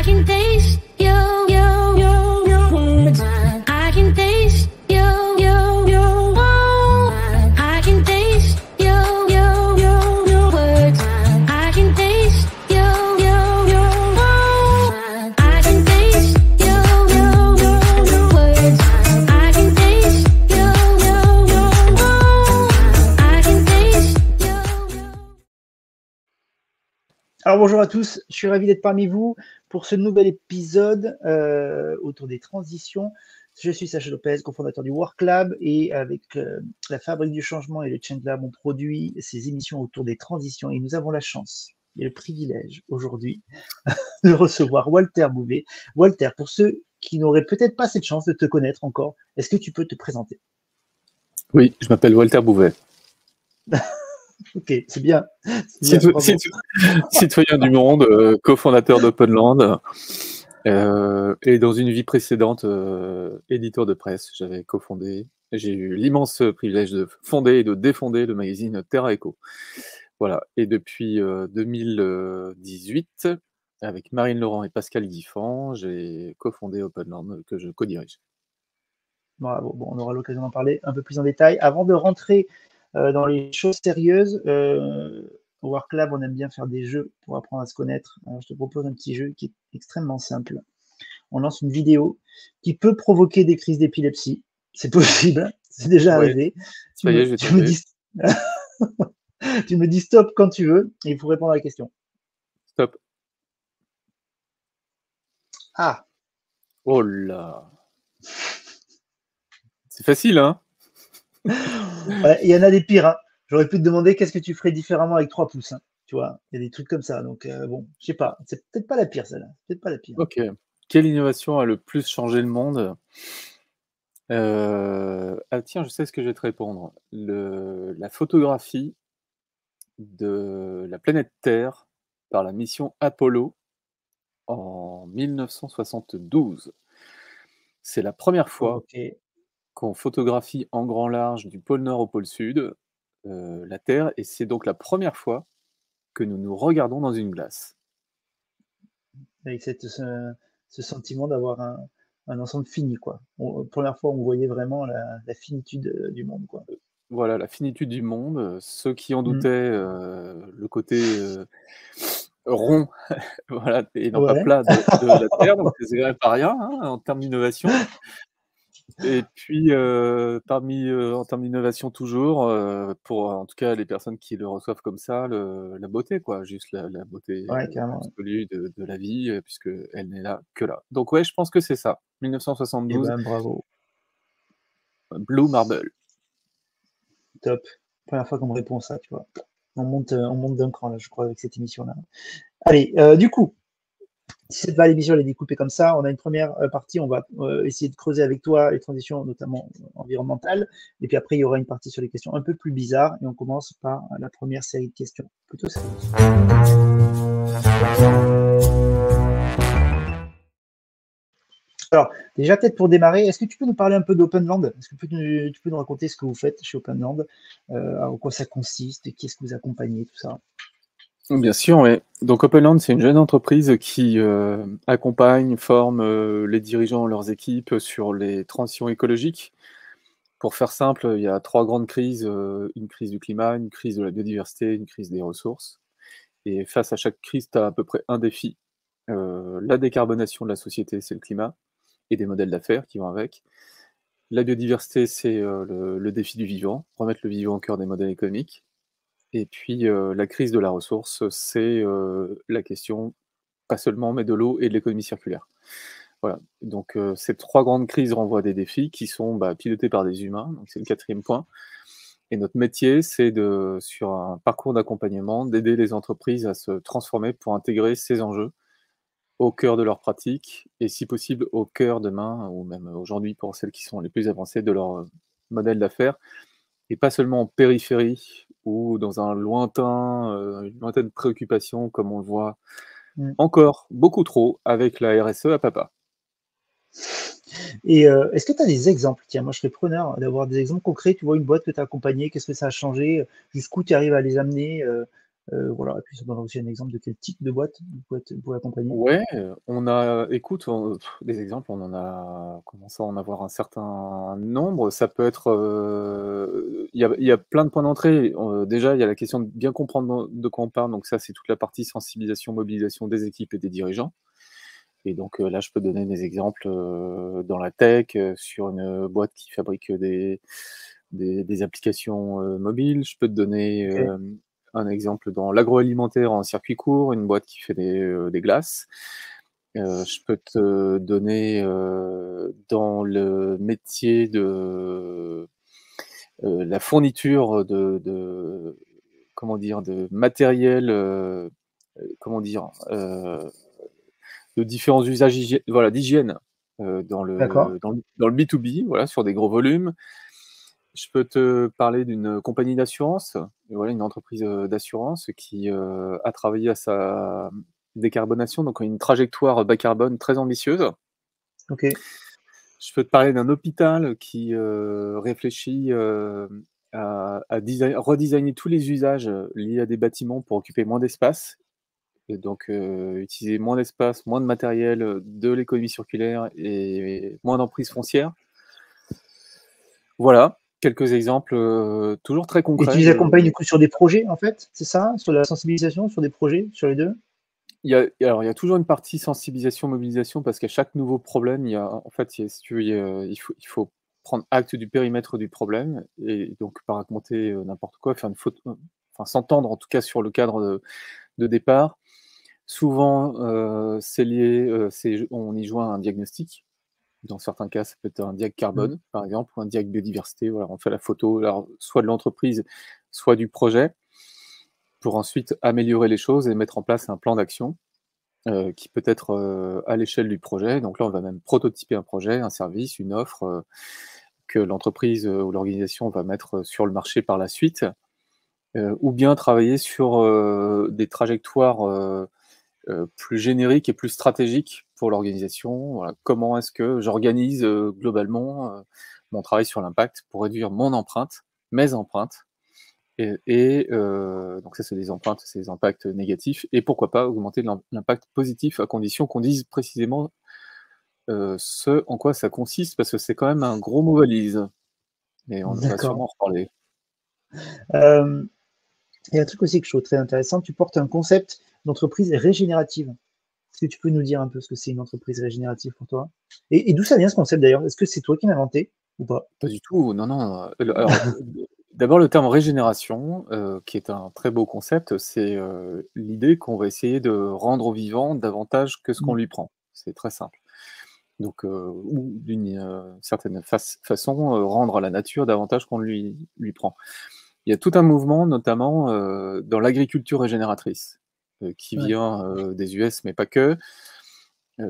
can taste your words. I can taste your I can taste your words. I can taste your I can taste your words. I can taste I can taste your. Alors bonjour à tous, je suis ravi d'être parmi vous pour ce nouvel épisode autour des transitions. Je suis Sacha Lopez, cofondateur du WorkLab, et avec la Fabrique du Changement et le Change Lab, on produit ces émissions autour des transitions, et nous avons la chance et le privilège aujourd'hui de recevoir Walter Bouvet. Walter, pour ceux qui n'auraient peut-être pas cette chance de te connaître encore, est-ce que tu peux te présenter? Oui, je m'appelle Walter Bouvet. Ok, c'est bien. C'est bien, bravo. Citoyen du monde, cofondateur d'Openland, et dans une vie précédente, éditeur de presse. J'avais cofondé, j'ai eu l'immense privilège de fonder et de défonder le magazine Terra Echo. Voilà, et depuis 2018, avec Marine Laurent et Pascal Guiffan, j'ai cofondé Openland, que je co-dirige. Bravo. Bon, on aura l'occasion d'en parler un peu plus en détail. Avant de rentrer dans les choses sérieuses, au WorkLab, on aime bien faire des jeux pour apprendre à se connaître. Alors, je te propose un petit jeu qui est extrêmement simple. On lance une vidéo qui peut provoquer des crises d'épilepsie. C'est possible, c'est déjà arrivé. Ça y est, je vais Tu me dis... tu me dis stop quand tu veux et il faut répondre à la question. Stop. Ah. Oh là. C'est facile, hein? Ouais, il y en a des pires. Hein. J'aurais pu te demander qu'est-ce que tu ferais différemment avec 3 pouces. Hein. Tu vois, il y a des trucs comme ça. Donc, bon, je sais pas. C'est peut-être pas la pire, celle-là. Peut-être pas la pire. Ok. Quelle innovation a le plus changé le monde? Ah tiens, je sais ce que je vais te répondre. La photographie de la planète Terre par la mission Apollo en 1972. C'est la première fois qu'on photographie en grand large du pôle Nord au pôle Sud la Terre, et c'est donc la première fois que nous nous regardons dans une glace. Avec ce sentiment d'avoir un ensemble fini, quoi. Première fois, on voyait vraiment la finitude du monde, quoi. Voilà, la finitude du monde. Ceux qui en doutaient, le côté rond, voilà, et non pas plat de la Terre, donc c'est quand même pas rien hein, en termes d'innovation. Et puis, en termes d'innovation toujours, pour en tout cas les personnes qui le reçoivent comme ça, la beauté, quoi, juste la beauté absolue de la vie, puisqu'elle n'est là que là. Donc ouais, je pense que c'est ça, 1972. Eh ben, bravo. Blue Marble. Top. Première fois qu'on me répond ça, tu vois. On monte d'un cran, là, je crois, avec cette émission-là. Allez, du coup, si cette émission elle est découpée comme ça, on a une première partie, on va essayer de creuser avec toi les transitions, notamment environnementales, et puis après, il y aura une partie sur les questions un peu plus bizarres, et on commence par la première série de questions plutôt sérieuses. Alors, déjà, peut-être pour démarrer, est-ce que tu peux nous parler un peu d'Openland? Est-ce que tu peux nous raconter ce que vous faites chez Openland, en quoi ça consiste, qui est-ce que vous accompagnez, tout ça? Bien sûr, oui. Donc Openland, c'est une jeune entreprise qui accompagne, forme les dirigeants et leurs équipes sur les transitions écologiques. Pour faire simple, il y a 3 grandes crises, une crise du climat, une crise de la biodiversité, une crise des ressources. Et face à chaque crise, tu as à peu près un défi. La décarbonation de la société, c'est le climat, et des modèles d'affaires qui vont avec. La biodiversité, c'est le défi du vivant, remettre le vivant au cœur des modèles économiques. Et puis la crise de la ressource, c'est la question, pas seulement, mais de l'eau et de l'économie circulaire. Voilà, donc ces 3 grandes crises renvoient des défis qui sont pilotés par des humains, donc c'est le 4e point. Et notre métier, c'est sur un parcours d'accompagnement, d'aider les entreprises à se transformer pour intégrer ces enjeux au cœur de leurs pratiques, et si possible au cœur demain, ou même aujourd'hui pour celles qui sont les plus avancées de leur modèle d'affaires, et pas seulement en périphérie ou dans une lointaine préoccupation, comme on le voit encore beaucoup trop avec la RSE à papa. Et est-ce que tu as des exemples? Tiens, moi je serais preneur d'avoir des exemples concrets. Tu vois une boîte que tu as accompagnée, qu'est-ce que ça a changé? Jusqu'où tu arrives à les amener? Voilà, et puis ça donne aussi un exemple de quel type de boîte vous pouvez accompagner. Ouais, écoute, des exemples, on en a commencé à en avoir un certain nombre. Ça peut être, il y a plein de points d'entrée. Déjà, il y a la question de bien comprendre de quoi on parle, donc ça, c'est toute la partie sensibilisation, mobilisation des équipes et des dirigeants. Et donc, là, je peux donner des exemples, dans la tech, sur une boîte qui fabrique des applications, mobiles. Je peux te donner, OK. un exemple dans l'agroalimentaire en circuit court, une boîte qui fait des glaces. Je peux te donner, dans le métier de, la fourniture comment dire? De matériel, comment dire? De différents usages d'hygiène, dans D'accord. le B2B, voilà, sur des gros volumes. Je peux te parler d'une compagnie d'assurance, voilà, une entreprise, d'assurance qui, a travaillé à sa décarbonation, donc une trajectoire bas carbone très ambitieuse. OK. Je peux te parler d'un hôpital qui, réfléchit, à redesigner tous les usages, liés à des bâtiments pour occuper moins d'espace et donc utiliser moins d'espace, moins de matériel, de l'économie circulaire et moins d'emprise foncière. Voilà, quelques exemples, toujours très Et tu concrets les de accompagnes du coup sur des projets en fait, c'est ça? Sur la sensibilisation, sur des projets, sur les 2? il y a toujours une partie sensibilisation, mobilisation parce qu'à chaque nouveau problème, il y a en fait, si tu veux, il faut prendre acte du périmètre du problème et donc pas raconter, n'importe quoi, faire une faute enfin s'entendre en tout cas sur le cadre de départ. Souvent, c'est lié, on y joint un diagnostic. Dans certains cas, ça peut être un diag Mmh. carbone, par exemple, ou un diag biodiversité. Voilà, on fait la photo, alors, soit de l'entreprise, soit du projet, pour ensuite améliorer les choses et mettre en place un plan d'action qui peut être à l'échelle du projet. Donc là, on va même prototyper un projet, un service, une offre que l'entreprise ou l'organisation va mettre sur le marché par la suite, ou bien travailler sur des trajectoires plus génériques et plus stratégiques pour l'organisation. Voilà. Comment est-ce que j'organise globalement mon travail sur l'impact pour réduire mon empreinte, mes empreintes, donc ça c'est des empreintes, c'est des impacts négatifs, et pourquoi pas augmenter l'impact positif à condition qu'on dise précisément ce en quoi ça consiste, parce que c'est quand même un gros mot valise, et on va D'accord. sûrement en reparler. Hem, il y a un truc aussi que je trouve très intéressant, tu portes un concept d'entreprise régénérative. Est-ce que tu peux nous dire un peu ce que c'est une entreprise régénérative pour toi? Et d'où ça vient ce concept d'ailleurs? Est-ce que c'est toi qui l'as inventé ou pas? Pas du tout, non, non, alors, d'abord le terme régénération, qui est un très beau concept, c'est, l'idée qu'on va essayer de rendre au vivant davantage que ce qu'on Mmh. lui prend. C'est très simple. Donc, ou d'une, certaine façon, rendre à la nature davantage qu'on lui prend. Il y a tout un mouvement, notamment, dans l'agriculture régénératrice, qui Ouais. vient, des US, mais pas que,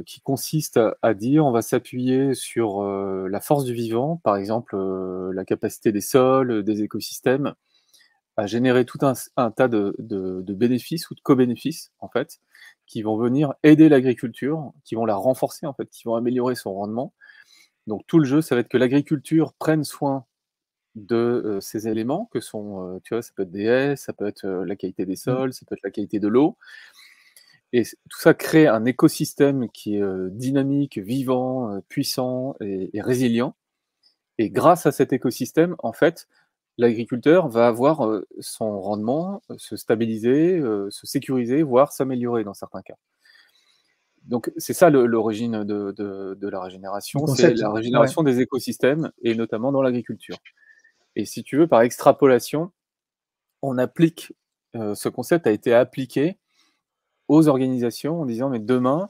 qui consiste à dire: «On va s'appuyer sur, la force du vivant», par exemple, la capacité des sols, des écosystèmes, à générer tout un tas de bénéfices ou de co-bénéfices, en fait, qui vont venir aider l'agriculture, qui vont la renforcer, en fait, qui vont améliorer son rendement. Donc tout le jeu, ça va être que l'agriculture prenne soin de, ces éléments que sont, tu vois, ça peut être des haies, ça peut être, la qualité des Mmh. sols, ça peut être la qualité de l'eau, et tout ça crée un écosystème qui est, dynamique, vivant, puissant et résilient, et grâce à cet écosystème, en fait, l'agriculteur va avoir, son rendement, se stabiliser, se sécuriser, voire s'améliorer dans certains cas. Donc c'est ça l'origine de la Du régénération, c'est concept? la Ouais. régénération des écosystèmes et notamment dans l'agriculture. Et si tu veux, par extrapolation, on applique, ce concept a été appliqué aux organisations en disant: «Mais demain,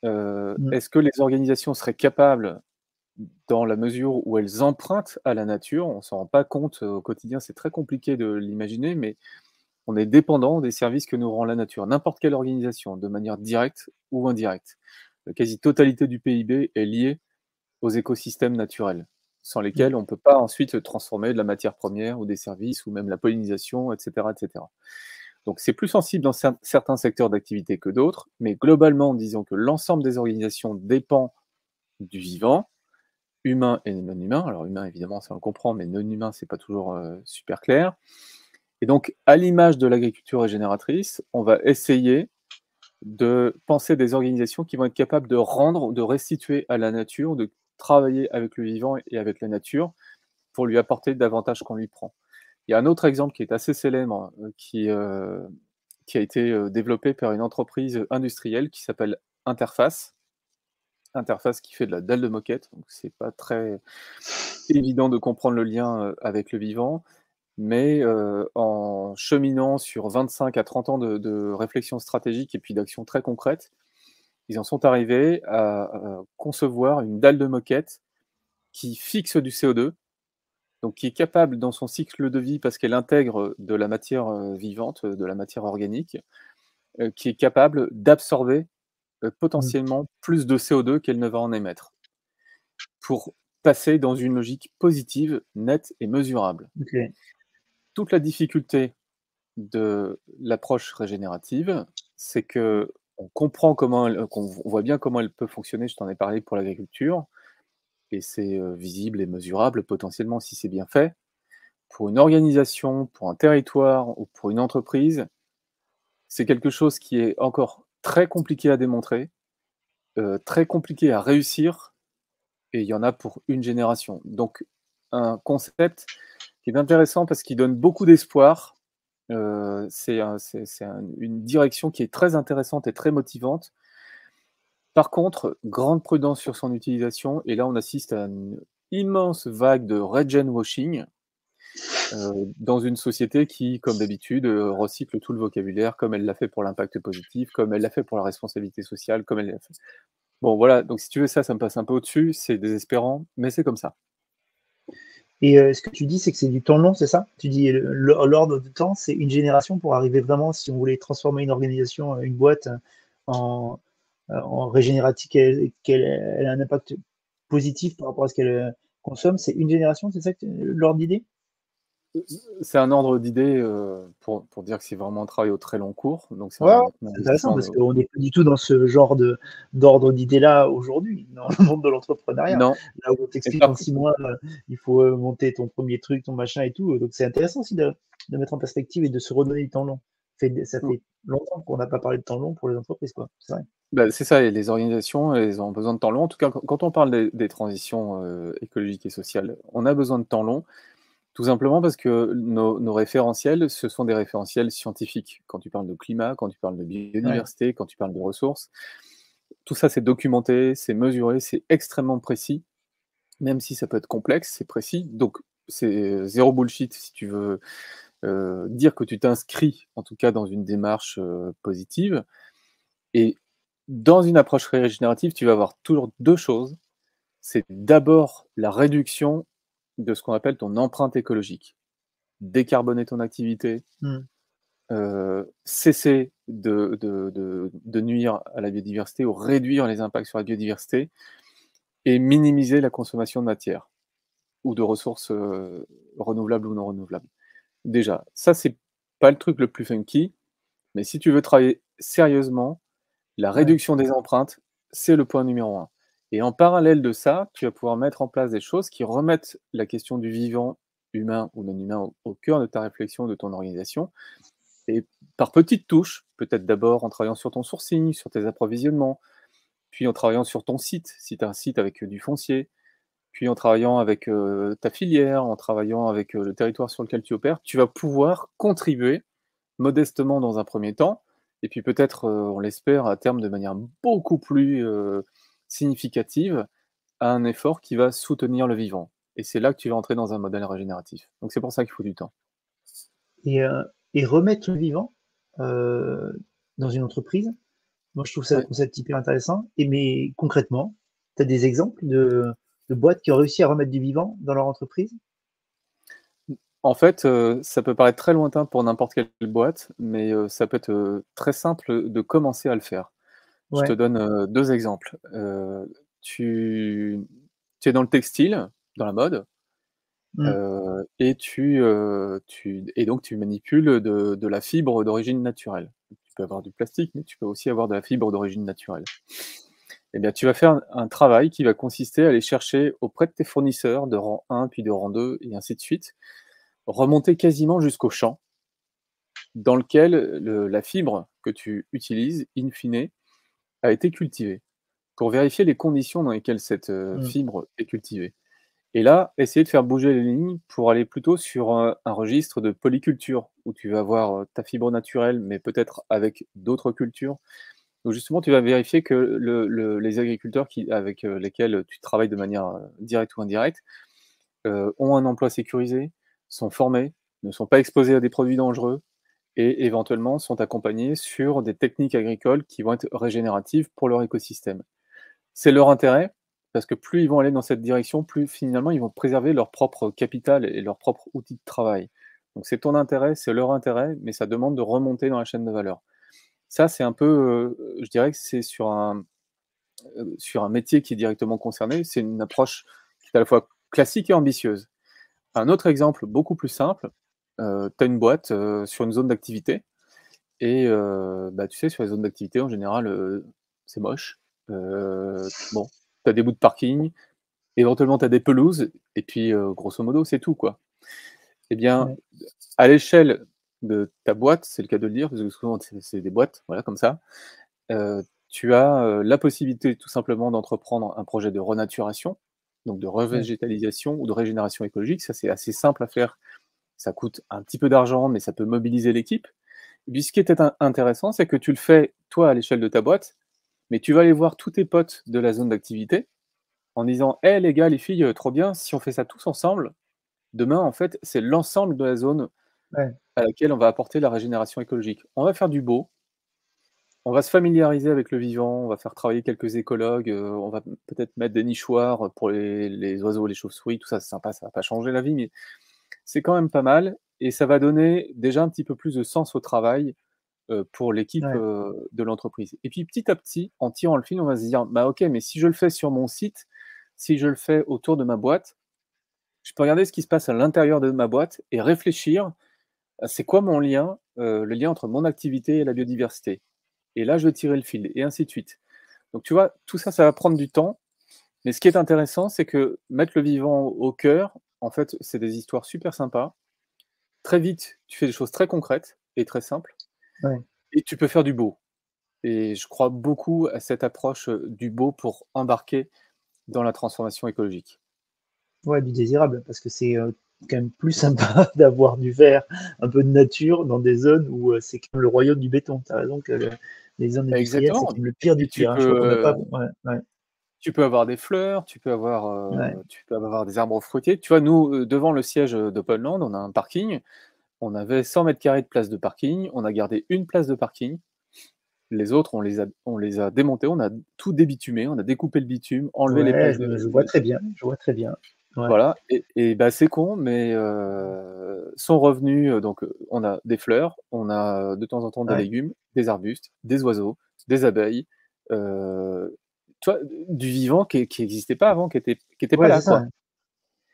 Mmh. est-ce que les organisations seraient capables, dans la mesure où elles empruntent à la nature?» On s'en rend pas compte, au quotidien, c'est très compliqué de l'imaginer, mais on est dépendant des services que nous rend la nature. N'importe quelle organisation, de manière directe ou indirecte. La quasi-totalité du PIB est liée aux écosystèmes naturels, sans Mmh. lesquels on ne peut pas ensuite transformer de la matière première ou des services ou même la pollinisation, et cetera, et cetera. Donc c'est plus sensible dans certains secteurs d'activité que d'autres, mais globalement, disons que l'ensemble des organisations dépend du vivant, humain et non humain. Alors humain, évidemment, ça on le comprend, mais non humain, c'est pas toujours super clair. Et donc, à l'image de l'agriculture régénératrice, on va essayer de penser des organisations qui vont être capables de rendre, de restituer à la nature, de travailler avec le vivant et avec la nature pour lui apporter davantage qu'on lui prend. Il y a un autre exemple qui est assez célèbre, qui a été développé par une entreprise industrielle qui s'appelle Interface. Interface qui fait de la dalle de moquette, donc c'est pas très évident de comprendre le lien avec le vivant, mais en cheminant sur 25 à 30 ans de réflexion stratégique et puis d'actions très concrètes, ils en sont arrivés à concevoir une dalle de moquette qui fixe du CO2, donc qui est capable dans son cycle de vie, parce qu'elle intègre de la matière vivante, de la matière organique, qui est capable d'absorber potentiellement plus de CO2 qu'elle ne va en émettre, pour passer dans une logique positive, nette et mesurable. Ok. Toute la difficulté de l'approche régénérative, c'est que on comprend comment on voit bien comment elle peut fonctionner, je t'en ai parlé pour l'agriculture, et c'est visible et mesurable potentiellement si c'est bien fait. Pour une organisation, pour un territoire ou pour une entreprise, c'est quelque chose qui est encore très compliqué à démontrer, très compliqué à réussir, et il y en a pour une génération. Donc un concept qui est intéressant parce qu'il donne beaucoup d'espoir. C'est une direction qui est très intéressante et très motivante. Par contre, grande prudence sur son utilisation, et là on assiste à une immense vague de regen washing dans une société qui, comme d'habitude, recycle tout le vocabulaire, comme elle l'a fait pour l'impact positif, comme elle l'a fait pour la responsabilité sociale, comme elle l'a fait. Bon voilà, donc si tu veux ça me passe un peu au-dessus, c'est désespérant, mais c'est comme ça. Et ce que tu dis, c'est que c'est du temps long, c'est ça? Tu dis l'ordre de temps, c'est une génération pour arriver vraiment, si on voulait transformer une organisation, une boîte en régénérative, qu'elle a un impact positif par rapport à ce qu'elle consomme. C'est une génération, c'est ça l'ordre d'idée? C'est un ordre d'idée pour dire que c'est vraiment un travail au très long cours. Donc c'est Ouais, un c'est intéressant investissement parce qu'on n'est pas du tout dans ce genre d'ordre d'idée-là aujourd'hui, dans le monde de l'entrepreneuriat. Non, Là où on et t'explique par en 6 mois, il faut monter ton premier truc, ton machin et tout. Donc c'est intéressant aussi de mettre en perspective et de se redonner du temps long. Ça fait longtemps qu'on n'a pas parlé de temps long pour les entreprises, quoi. C'est vrai. bah, c'est ça, et les organisations, elles ont besoin de temps long. En tout cas, quand on parle des transitions écologiques et sociales, on a besoin de temps long, tout simplement parce que nos référentiels, ce sont des référentiels scientifiques. Quand tu parles de climat, quand tu parles de biodiversité, quand tu parles de ressources, tout ça c'est documenté, c'est mesuré, c'est extrêmement précis, même si ça peut être complexe, c'est précis. Donc c'est zéro bullshit si tu veux dire que tu t'inscris, en tout cas dans une démarche positive. Et dans une approche régénérative, tu vas avoir toujours deux choses. C'est d'abord la réduction de ce qu'on appelle ton empreinte écologique. Décarboner ton activité, cesser de nuire à la biodiversité ou réduire les impacts sur la biodiversité et minimiser la consommation de matière ou de ressources renouvelables ou non renouvelables. Déjà, ça, c'est pas le truc le plus funky, mais si tu veux travailler sérieusement, la réduction des empreintes, c'est le point numéro 1. Et en parallèle de ça, tu vas pouvoir mettre en place des choses qui remettent la question du vivant, humain ou non humain, au cœur de ta réflexion, de ton organisation. Et par petites touches, peut-être d'abord en travaillant sur ton sourcing, sur tes approvisionnements, puis en travaillant sur ton site, si tu as un site avec du foncier, puis en travaillant avec ta filière, en travaillant avec le territoire sur lequel tu opères, tu vas pouvoir contribuer modestement dans un premier temps, et puis peut-être, on l'espère, à terme de manière beaucoup plus significative, à un effort qui va soutenir le vivant. Et c'est là que tu vas entrer dans un modèle régénératif. Donc c'est pour ça qu'il faut du temps. Et remettre le vivant dans une entreprise, moi je trouve ça le concept hyper intéressant. Mais concrètement, tu as des exemples de boîtes qui ont réussi à remettre du vivant dans leur entreprise? En fait, ça peut paraître très lointain pour n'importe quelle boîte, mais ça peut être très simple de commencer à le faire. Je te donne 2 exemples. Tu es dans le textile, dans la mode, et donc tu manipules de la fibre d'origine naturelle. Tu peux avoir du plastique, mais tu peux aussi avoir de la fibre d'origine naturelle. Eh bien, tu vas faire un travail qui va consister à aller chercher auprès de tes fournisseurs de rang 1, puis de rang 2, et ainsi de suite, remonter quasiment jusqu'au champ, dans lequel la fibre que tu utilises, in fine, a été cultivée, pour vérifier les conditions dans lesquelles cette Mm. fibre est cultivée. Et là, essayer de faire bouger les lignes pour aller plutôt sur un registre de polyculture, où tu vas avoir ta fibre naturelle, mais peut-être avec d'autres cultures. Donc justement, tu vas vérifier que les agriculteurs avec lesquels tu travailles de manière directe ou indirecte ont un emploi sécurisé, sont formés, ne sont pas exposés à des produits dangereux et éventuellement sont accompagnés sur des techniques agricoles qui vont être régénératives pour leur écosystème. C'est leur intérêt, parce que plus ils vont aller dans cette direction, plus finalement ils vont préserver leur propre capital et leur propre outil de travail. Donc c'est ton intérêt, c'est leur intérêt, mais ça demande de remonter dans la chaîne de valeur. Ça, c'est un peu, je dirais que c'est sur un métier qui est directement concerné, c'est une approche qui est à la fois classique et ambitieuse. Un autre exemple beaucoup plus simple, tu as une boîte sur une zone d'activité et bah, tu sais, sur les zones d'activité, en général, c'est moche. Bon, tu as des bouts de parking, éventuellement tu as des pelouses, et puis grosso modo, c'est tout, quoi. Eh bien, Ouais. à l'échelle de ta boîte, c'est le cas de le dire, parce que souvent c'est des boîtes, voilà, comme ça, tu as la possibilité tout simplement d'entreprendre un projet de renaturation, donc de Ouais. revégétalisation ou de régénération écologique. Ça, c'est assez simple à faire. Ça coûte un petit peu d'argent, mais ça peut mobiliser l'équipe. Et puis, ce qui était intéressant, c'est que tu le fais, toi, à l'échelle de ta boîte, mais tu vas aller voir tous tes potes de la zone d'activité en disant: «Hé les gars, les filles, trop bien, si on fait ça tous ensemble, demain, en fait, c'est l'ensemble de la zone Ouais. à laquelle on va apporter la régénération écologique. On va faire du beau, on va se familiariser avec le vivant, on va faire travailler quelques écologues, on va peut-être mettre des nichoirs pour les oiseaux, les chauves-souris, tout ça, c'est sympa, ça va pas changer la vie, mais c'est quand même pas mal et ça va donner déjà un petit peu plus de sens au travail, pour l'équipe, Ouais. de l'entreprise et puis petit à petit, en tirant le fil, on va se dire: «Bah, OK, mais si je le fais sur mon site, si je le fais autour de ma boîte, je peux regarder ce qui se passe à l'intérieur de ma boîte et réfléchir à c'est quoi mon lien, le lien entre mon activité et la biodiversité et là, je vais tirer le fil et ainsi de suite». Donc tu vois, tout ça, ça va prendre du temps, mais ce qui est intéressant, c'est que mettre le vivant au cœur, en fait, c'est des histoires super sympas. Très vite, tu fais des choses très concrètes et très simples Ouais. et tu peux faire du beau et je crois beaucoup à cette approche, du beau pour embarquer dans la transformation écologique. Ouais, du désirable, parce que c'est quand même plus sympa d'avoir du vert, un peu de nature dans des zones où c'est comme le royaume du béton. Tu as raison que les zones industrielles, c'est Exactement comme le pire du et tu pire, hein. Je crois qu'on n'a peux, pas. Ouais, ouais, avoir des fleurs, ouais, tu peux avoir des arbres fruitiers. Tu vois, nous, devant le siège, d'Openland, on a un parking. On avait 100 mètres carrés de place de parking. On a gardé une place de parking. Les autres, on les a démontés, on a tout débitumé, on a découpé le bitume, enlevé les ouais, places je vois très bien, je vois très bien. Ouais, voilà et bah, c'est con, mais sont revenus, donc on a des fleurs, on a de temps en temps des ouais, légumes, des arbustes, des oiseaux, des abeilles, tu vois? Du vivant qui existait pas avant, qui était pas ouais, là, c'est ça, quoi hein.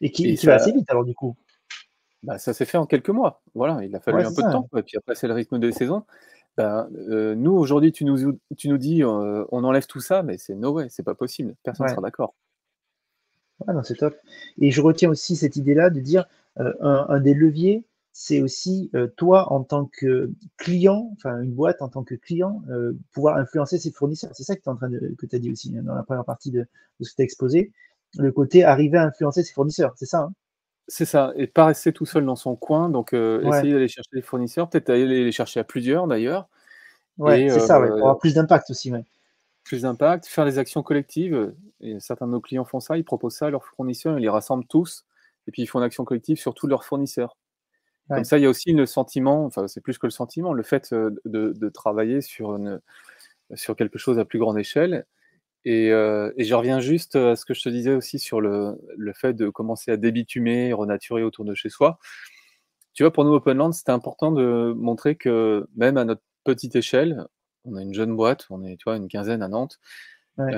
Et qui et qui va ça assez vite alors du coup. bah, ça s'est fait en quelques mois. Voilà, il a Ouais, fallu un c'est peu de ça, temps, hein. quoi et puis après, c'est le rythme des saisons. Ben, nous aujourd'hui, tu nous dis, on enlève tout ça, mais c'est no way, c'est pas possible, personne ne Ouais. sera d'accord. Ouais, non, c'est top et je retiens aussi cette idée-là de dire, un des leviers, c'est aussi, toi en tant que client, enfin une boîte en tant que client, pouvoir influencer ses fournisseurs. C'est ça que tu es en train de que tu as dit aussi, hein, dans la première partie de ce que tu as exposé. Le côté arriver à influencer ses fournisseurs, c'est ça, hein? C'est ça et pas rester tout seul dans son coin, donc Ouais, essayer d'aller chercher les fournisseurs, peut-être aller les chercher à plusieurs d'ailleurs ouais, et c'est ça, ouais, pour avoir plus d'impact aussi, ouais. plus d'impact, faire des actions collectives, et certains de nos clients font ça, ils proposent ça à leurs fournisseurs, ils les rassemblent tous et puis ils font une action collective sur tous leurs fournisseurs. Comme Ouais, ça, il y a aussi le sentiment, enfin c'est plus que le sentiment, le fait, de travailler sur quelque chose à plus grande échelle et je reviens juste, à ce que je te disais aussi sur le fait de commencer à débitumer, renaturer autour de chez soi. Tu vois, pour nous, Openland, c'était important de montrer que même à notre petite échelle, on a une jeune boîte, on est, tu vois, une quinzaine à Nantes, ouais,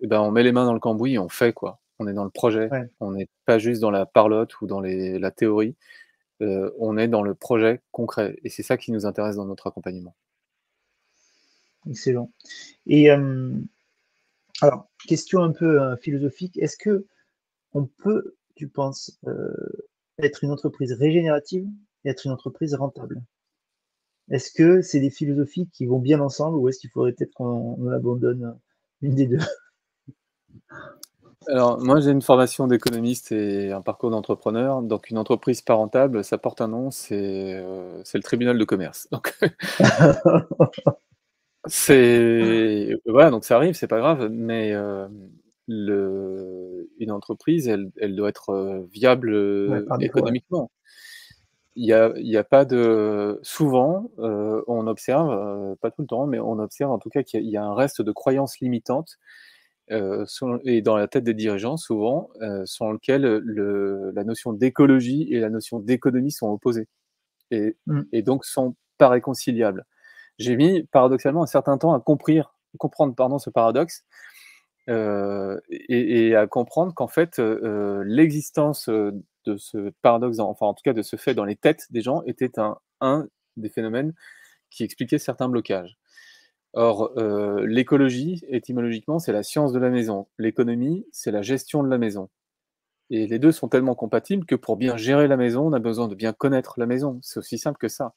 et ben, on met les mains dans le cambouis et on fait, quoi. On est dans le projet, ouais, on n'est pas juste dans la parlotte ou dans la théorie, on est dans le projet concret et c'est ça qui nous intéresse dans notre accompagnement. excellent et alors question un peu, philosophique, est-ce que on peut, tu penses, être une entreprise régénérative et être une entreprise rentable? Est-ce que c'est des philosophies qui vont bien ensemble ou est-ce qu'il faudrait peut-être qu'on abandonne une des deux? Alors, moi, j'ai une formation d'économiste et un parcours d'entrepreneur. Donc, une entreprise pas rentable, ça porte un nom, c'est le tribunal de commerce. Donc, voilà, donc ça arrive, c'est pas grave, mais une entreprise, elle doit être viable Ouais, par défaut, ouais. économiquement. Il y a pas de. Souvent, on observe, pas tout le temps, mais on observe en tout cas qu'il y a un reste de croyances limitantes et dans la tête des dirigeants, souvent, selon lequel la notion d'écologie et la notion d'économie sont opposées Mm. et donc sont pas réconciliables. J'ai mis paradoxalement un certain temps à comprendre pardon, ce paradoxe et à comprendre qu'en fait, l'existence de ce paradoxe, enfin en tout cas de ce fait dans les têtes des gens, était un des phénomènes qui expliquait certains blocages. Or, l'écologie, étymologiquement, c'est la science de la maison. L'économie, c'est la gestion de la maison. Et les deux sont tellement compatibles que pour bien gérer la maison, on a besoin de bien connaître la maison. C'est aussi simple que ça.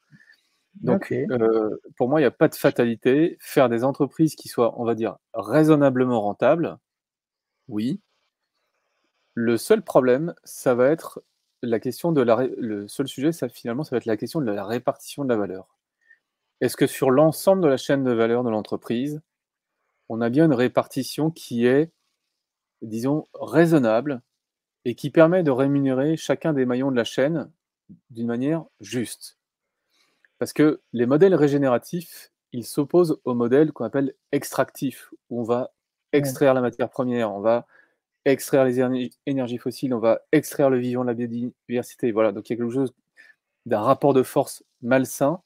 Ok. Donc, pour moi, il n'y a pas de fatalité. Faire des entreprises qui soient, on va dire, raisonnablement rentables, oui. Le seul problème, ça va être la question de le seul sujet, ça, finalement, ça va être la question de la répartition de la valeur. Est-ce que sur l'ensemble de la chaîne de valeur de l'entreprise, on a bien une répartition qui est, disons, raisonnable et qui permet de rémunérer chacun des maillons de la chaîne d'une manière juste? Parce que les modèles régénératifs, ils s'opposent aux modèles qu'on appelle extractifs, où on va Ouais. extraire la matière première, on va extraire les énergies fossiles, on va extraire le vivant de la biodiversité. Voilà, donc il y a quelque chose d'un rapport de force malsain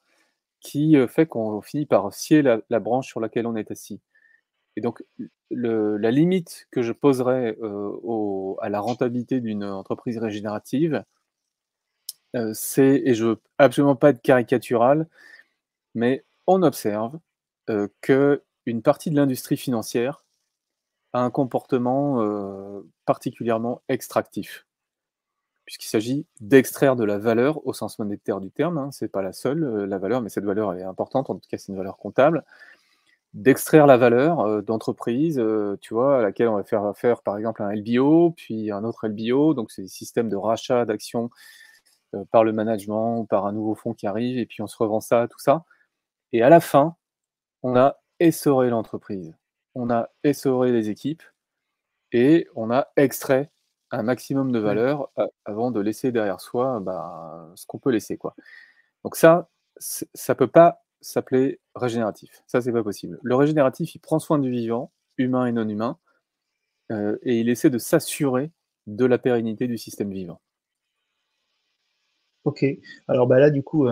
qui fait qu'on finit par scier la branche sur laquelle on est assis. Et donc, la limite que je poserais à la rentabilité d'une entreprise régénérative, c'est, et je ne veux absolument pas être caricatural, mais on observe qu'une partie de l'industrie financière a un comportement particulièrement extractif, puisqu'il s'agit d'extraire de la valeur au sens monétaire du terme, hein, c'est pas la seule, la valeur, mais cette valeur elle est importante, en tout cas c'est une valeur comptable, d'extraire la valeur d'entreprise, tu vois, à laquelle on va faire par exemple un LBO, puis un autre LBO, donc c'est des systèmes de rachat d'actions par le management, par un nouveau fonds qui arrive, et puis on se revend ça, tout ça. Et à la fin, on a essoré l'entreprise, on a essoré les équipes, et on a extrait un maximum de Ouais. valeur avant de laisser derrière soi ce qu'on peut laisser, quoi. Donc ça, ça peut pas s'appeler régénératif. Ça, c'est pas possible. Le régénératif, il prend soin du vivant, humain et non humain, et il essaie de s'assurer de la pérennité du système vivant. Ok. Alors bah là, du coup,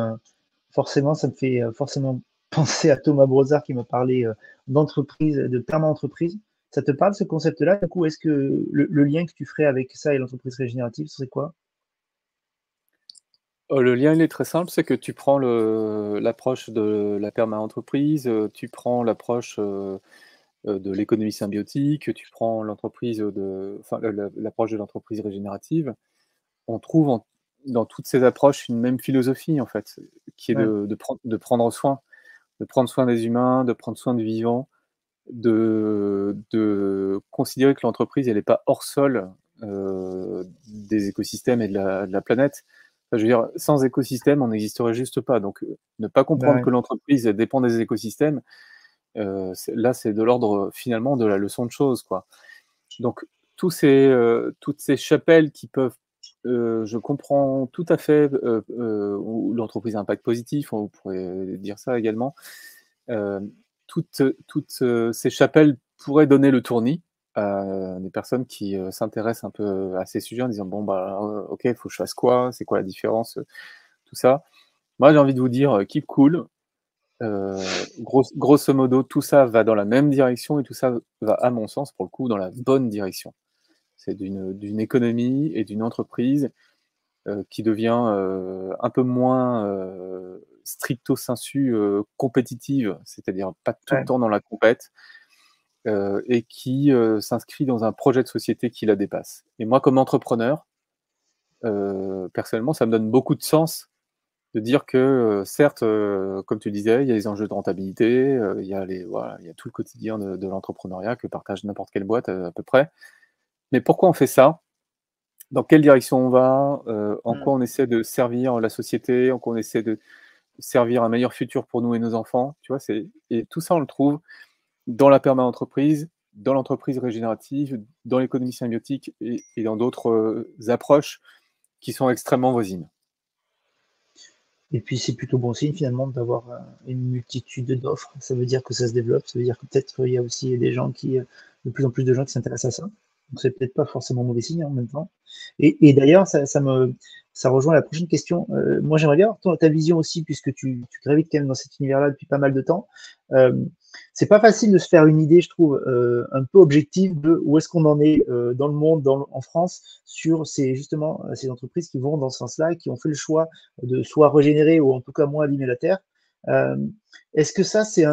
forcément, ça me fait forcément penser à Thomas Brozard qui m'a parlé d'entreprise, de perma-entreprise. Ça te parle ce concept-là? Du coup, est-ce que le lien que tu ferais avec ça et l'entreprise régénérative, ce serait quoi? Le lien, il est très simple, c'est que tu prends l'approche de la perma-entreprise, tu prends l'approche de l'économie symbiotique, tu prends enfin, l'approche de l'entreprise régénérative. On trouve dans toutes ces approches une même philosophie, en fait, qui est Ouais. de prendre soin des humains, de prendre soin du vivant, de considérer que l'entreprise, elle n'est pas hors sol des écosystèmes et de la planète. Enfin, je veux dire, sans écosystème, on n'existerait juste pas. Donc, ne pas Bah comprendre ouais. que l'entreprise dépend des écosystèmes, là, c'est de l'ordre finalement de la leçon de choses, quoi. Donc, toutes ces chapelles qui peuvent, je comprends tout à fait, où l'entreprise a un impact positif, on pourrait dire ça également. Euh, toutes ces chapelles pourraient donner le tournis à des personnes qui s'intéressent un peu à ces sujets en disant bon bah ok, il faut que je fasse quoi, c'est quoi la différence, tout ça. Moi j'ai envie de vous dire keep cool. Grosso modo, tout ça va dans la même direction et tout ça va, à mon sens, pour le coup, dans la bonne direction. C'est d'une économie et d'une entreprise qui devient un peu moins stricto sensu compétitive, c'est-à-dire pas tout le Ouais. temps dans la compète, et qui s'inscrit dans un projet de société qui la dépasse. Et moi, comme entrepreneur, personnellement, ça me donne beaucoup de sens de dire que, certes, comme tu disais, il y a les enjeux de rentabilité, voilà, il y a tout le quotidien de l'entrepreneuriat que partage n'importe quelle boîte, à peu près. Mais pourquoi on fait ça? Dans quelle direction on va? En Mm. quoi on essaie de servir la société? En quoi on essaie de servir un meilleur futur pour nous et nos enfants? Tu vois? Et tout ça, on le trouve dans la perma-entreprise, dans l'entreprise régénérative, dans l'économie symbiotique et dans d'autres, approches qui sont extrêmement voisines. Et puis c'est plutôt bon signe finalement d'avoir une multitude d'offres. Ça veut dire que ça se développe, ça veut dire que peut-être il y a aussi des gens de plus en plus de gens qui s'intéressent à ça. Donc c'est peut-être pas forcément mauvais signe en même temps. Et d'ailleurs, ça rejoint la prochaine question. Moi j'aimerais bien avoir ta vision aussi, puisque tu gravites quand même dans cet univers-là depuis pas mal de temps. Euh, c'est pas facile de se faire une idée, je trouve, un peu objective de où est-ce qu'on en est dans le monde, en France, sur justement ces entreprises qui vont dans ce sens-là, qui ont fait le choix de soit régénérer ou en tout cas moins abîmer la terre. Euh, Est-ce que ça, c'est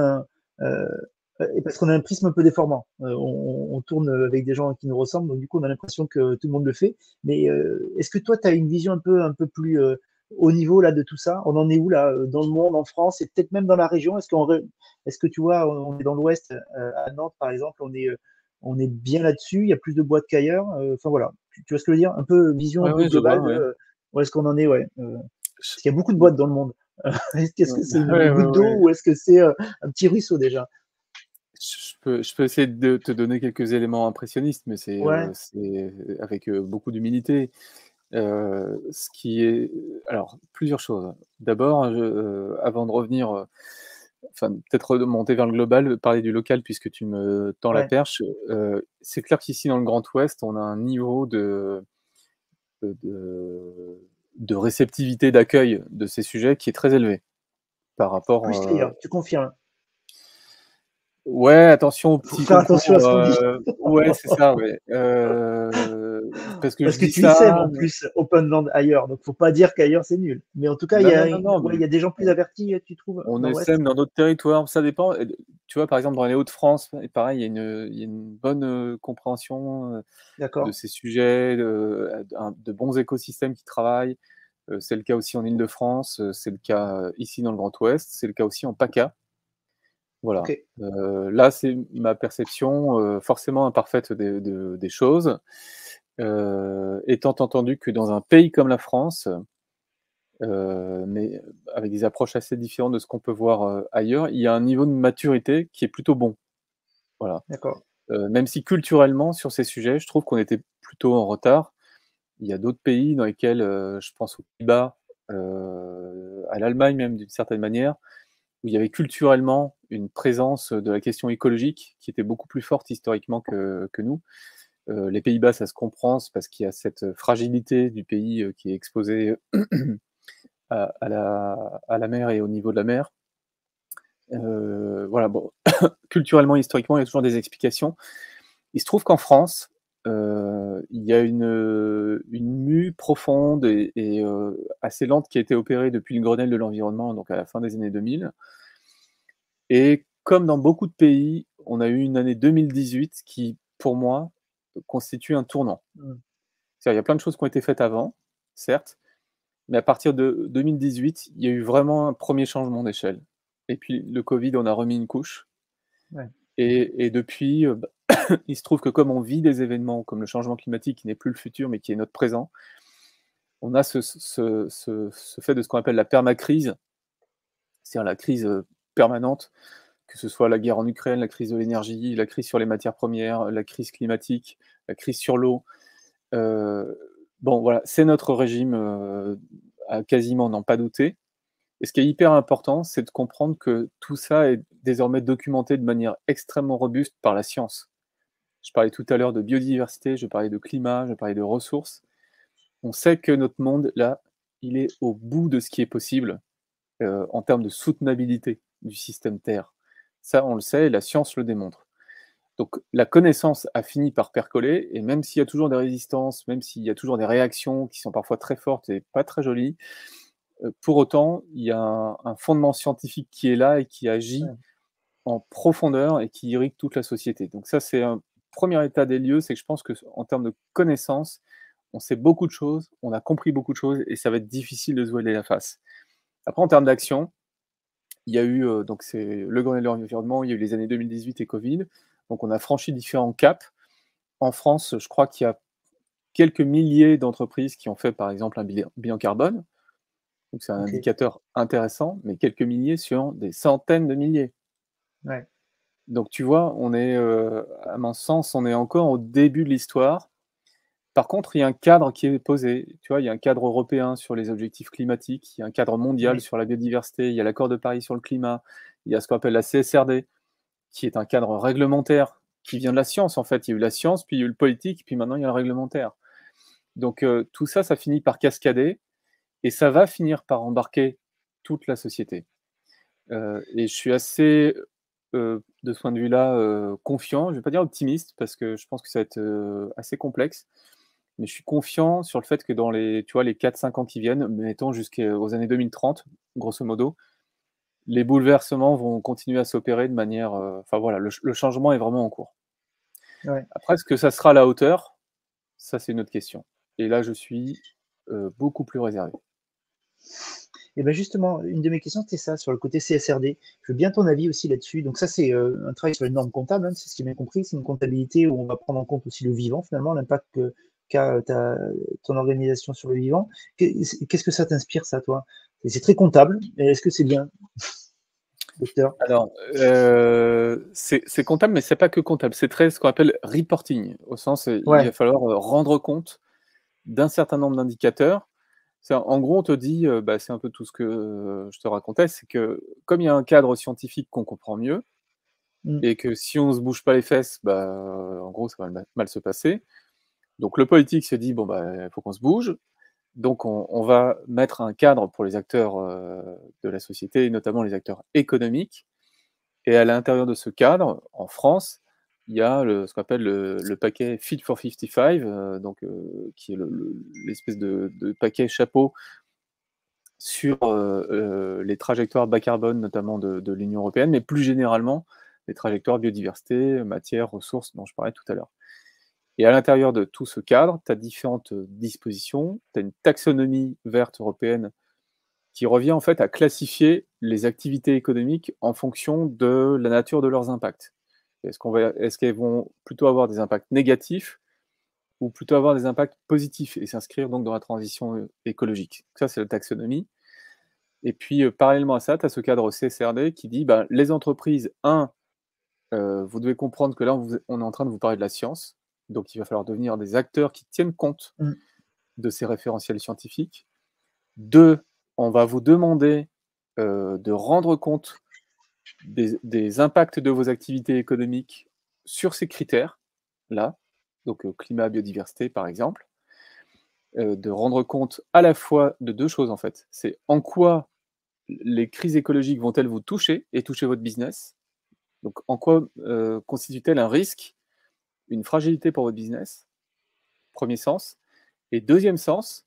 parce qu'on a un prisme un peu déformant. On tourne avec des gens qui nous ressemblent, donc du coup, on a l'impression que tout le monde le fait. Mais est-ce que toi, tu as une vision un peu plus haut niveau là, de tout ça? On en est où là, dans le monde, en France, et peut-être même dans la région? Est-ce que tu vois, on est dans l'Ouest, à Nantes par exemple, on est bien là-dessus, il y a plus de boîtes qu'ailleurs. Enfin voilà, tu vois ce que je veux dire? Un peu vision un Ouais, peu ouais, je vois, globale de ouais. où est-ce qu'on en est, ouais. Je Parce qu'il y a beaucoup de boîtes dans le monde. Est-ce ouais, que c'est ouais, une ouais, goutte d'eau ouais. ou est-ce que c'est un petit ruisseau déjà? Je peux essayer de te donner quelques éléments impressionnistes, mais Ouais, c'est avec, beaucoup d'humilité. Ce qui est alors plusieurs choses. D'abord, avant de revenir, enfin peut-être remonter vers le global, parler du local puisque tu me tends la ouais, perche. C'est clair qu'ici dans le Grand Ouest, on a un niveau de de réceptivité, d'accueil de ces sujets qui est très élevé par rapport, plus qu'ailleurs, tu confirmes. ouais, attention aux Faut petits faire attention à ce concours, qu'on dit. ouais, c'est ça, ouais, parce que Parce je que dis tu sèmes ça, en mais plus Open Land ailleurs, donc faut pas dire qu'ailleurs c'est nul. Mais en tout cas, non, non, non, non, ouais, il y a des gens plus on avertis, tu trouves, on dans l'Ouest? essaime dans d'autres territoires, ça dépend et tu vois, par exemple, dans les Hauts-de-France et pareil, il y a une bonne, compréhension, de D'accord. ces sujets, de bons écosystèmes qui travaillent. C'est le cas aussi en Île-de-France, c'est le cas, ici dans le Grand Ouest, c'est le cas aussi en PACA. Ok. Voilà, là, c'est ma perception, forcément imparfaite des choses, étant entendu que dans un pays comme la France, mais avec des approches assez différentes de ce qu'on peut voir, ailleurs, il y a un niveau de maturité qui est plutôt bon. Voilà, D'accord. même si culturellement, sur ces sujets, je trouve qu'on était plutôt en retard. Il y a d'autres pays dans lesquels, je pense aux Pays-Bas, à l'Allemagne même d'une certaine manière, où il y avait culturellement une présence de la question écologique qui était beaucoup plus forte historiquement que nous. Les Pays-Bas, ça se comprend, c'est parce qu'il y a cette fragilité du pays, qui est exposé à la mer et au niveau de la mer. Voilà, bon, culturellement, historiquement, il y a toujours des explications. Il se trouve qu'en France, il y a une mue profonde et assez lente qui a été opérée depuis le Grenelle de l'environnement, donc à la fin des années 2000. Et comme dans beaucoup de pays, on a eu une année 2018 qui, pour moi, constitue un tournant. Mm. C'est-à-dire, il y a plein de choses qui ont été faites avant, certes, mais à partir de 2018, il y a eu vraiment un premier changement d'échelle. Et puis le Covid, on a remis une couche. Ouais. Et depuis, il se trouve que comme on vit des événements comme le changement climatique, qui n'est plus le futur, mais qui est notre présent, on a ce fait de ce qu'on appelle la permacrise, c'est-à-dire la crise permanente, que ce soit la guerre en Ukraine, la crise de l'énergie, la crise sur les matières premières, la crise climatique, la crise sur l'eau. Euh, bon, voilà, c'est notre régime à quasiment n'en pas douter. Et ce qui est hyper important, c'est de comprendre que tout ça est désormais documenté de manière extrêmement robuste par la science. Je parlais tout à l'heure de biodiversité, je parlais de climat, je parlais de ressources. On sait que notre monde, là, il est au bout de ce qui est possible en termes de soutenabilité du système Terre. Ça, on le sait, et la science le démontre. Donc la connaissance a fini par percoler, et même s'il y a toujours des résistances, même s'il y a toujours des réactions qui sont parfois très fortes et pas très jolies, pour autant, il y a un fondement scientifique qui est là et qui agit Ouais. en profondeur et qui irrigue toute la société. Donc ça, c'est un premier état des lieux, c'est que je pense qu'en termes de connaissances, on sait beaucoup de choses, on a compris beaucoup de choses, et ça va être difficile de se voiler la face. Après, en termes d'action, il y a eu, donc c'est le Grenelle de l'environnement, il y a eu les années 2018 et Covid. Donc on a franchi différents caps. En France, je crois qu'il y a quelques milliers d'entreprises qui ont fait, par exemple, un bilan carbone. Donc c'est un Ok. indicateur intéressant, mais quelques milliers sur des centaines de milliers. Ouais. Donc tu vois, on est, à mon sens, on est encore au début de l'histoire. Par contre, il y a un cadre qui est posé. Tu vois, il y a un cadre européen sur les objectifs climatiques, il y a un cadre mondial Oui. sur la biodiversité, il y a l'accord de Paris sur le climat, il y a ce qu'on appelle la CSRD, qui est un cadre réglementaire qui vient de la science, en fait. Il y a eu la science, puis il y a eu le politique, puis maintenant il y a le réglementaire. Donc tout ça, ça finit par cascader et ça va finir par embarquer toute la société. Et je suis assez, de ce point de vue-là, confiant. Je ne vais pas dire optimiste parce que je pense que ça va être, assez complexe. Mais je suis confiant sur le fait que dans les, tu vois, les 4-5 ans qui viennent, mettons jusqu'aux années 2030, grosso modo, les bouleversements vont continuer à s'opérer de manière, enfin voilà, le changement est vraiment en cours. Ouais. Après, est-ce que ça sera à la hauteur? Ça, c'est une autre question. Et là, je suis, beaucoup plus réservé. Et ben justement, une de mes questions, c'était ça, sur le côté CSRD. Je veux bien ton avis aussi là-dessus. Donc ça, c'est un travail sur les normes comptables, hein, c'est ce qui est bien compris. C'est une comptabilité où on va prendre en compte aussi le vivant, finalement, l'impact qu'a ton organisation sur le vivant. Qu'est-ce que ça t'inspire, ça, toi? C'est très comptable, mais est-ce que c'est bien, docteur? Alors, c'est comptable, mais c'est pas que comptable. C'est très ce qu'on appelle reporting, au sens, il va Ouais. falloir, rendre compte d'un certain nombre d'indicateurs. C'est en gros, on te dit, bah, c'est un peu tout ce que, je te racontais, c'est que comme il y a un cadre scientifique qu'on comprend mieux Mm. et que si on se bouge pas les fesses, bah, en gros, ça va mal se passer. Donc le politique se dit: «Bon, bah, il faut qu'on se bouge». Donc on va mettre un cadre pour les acteurs, de la société et notamment les acteurs économiques. Et à l'intérieur de ce cadre, en France, il y a ce qu'on appelle le paquet Fit for 55, donc qui est l'espèce de paquet chapeau sur, les trajectoires bas carbone, notamment de l'Union européenne, mais plus généralement, les trajectoires biodiversité, matières, ressources dont je parlais tout à l'heure. Et à l'intérieur de tout ce cadre, tu as différentes, dispositions. Tu as une taxonomie verte européenne qui revient en fait à classifier les activités économiques en fonction de la nature de leurs impacts. Est-ce qu'elles vont plutôt avoir des impacts négatifs ou plutôt avoir des impacts positifs et s'inscrire donc dans la transition écologique. Ça, c'est la taxonomie. Et puis, parallèlement à ça, tu as ce cadre CSRD qui dit ben, les entreprises, vous devez comprendre que là, on est en train de vous parler de la science. Donc, il va falloir devenir des acteurs qui tiennent compte Mm. de ces référentiels scientifiques. 2, on va vous demander de rendre compte des impacts de vos activités économiques sur ces critères-là, donc climat, biodiversité par exemple, de rendre compte à la fois de 2 choses en fait. C'est en quoi les crises écologiques vont-elles vous toucher et toucher votre business? Donc en quoi constitue-t-elle un risque, une fragilité pour votre business? Premier sens. Et deuxième sens,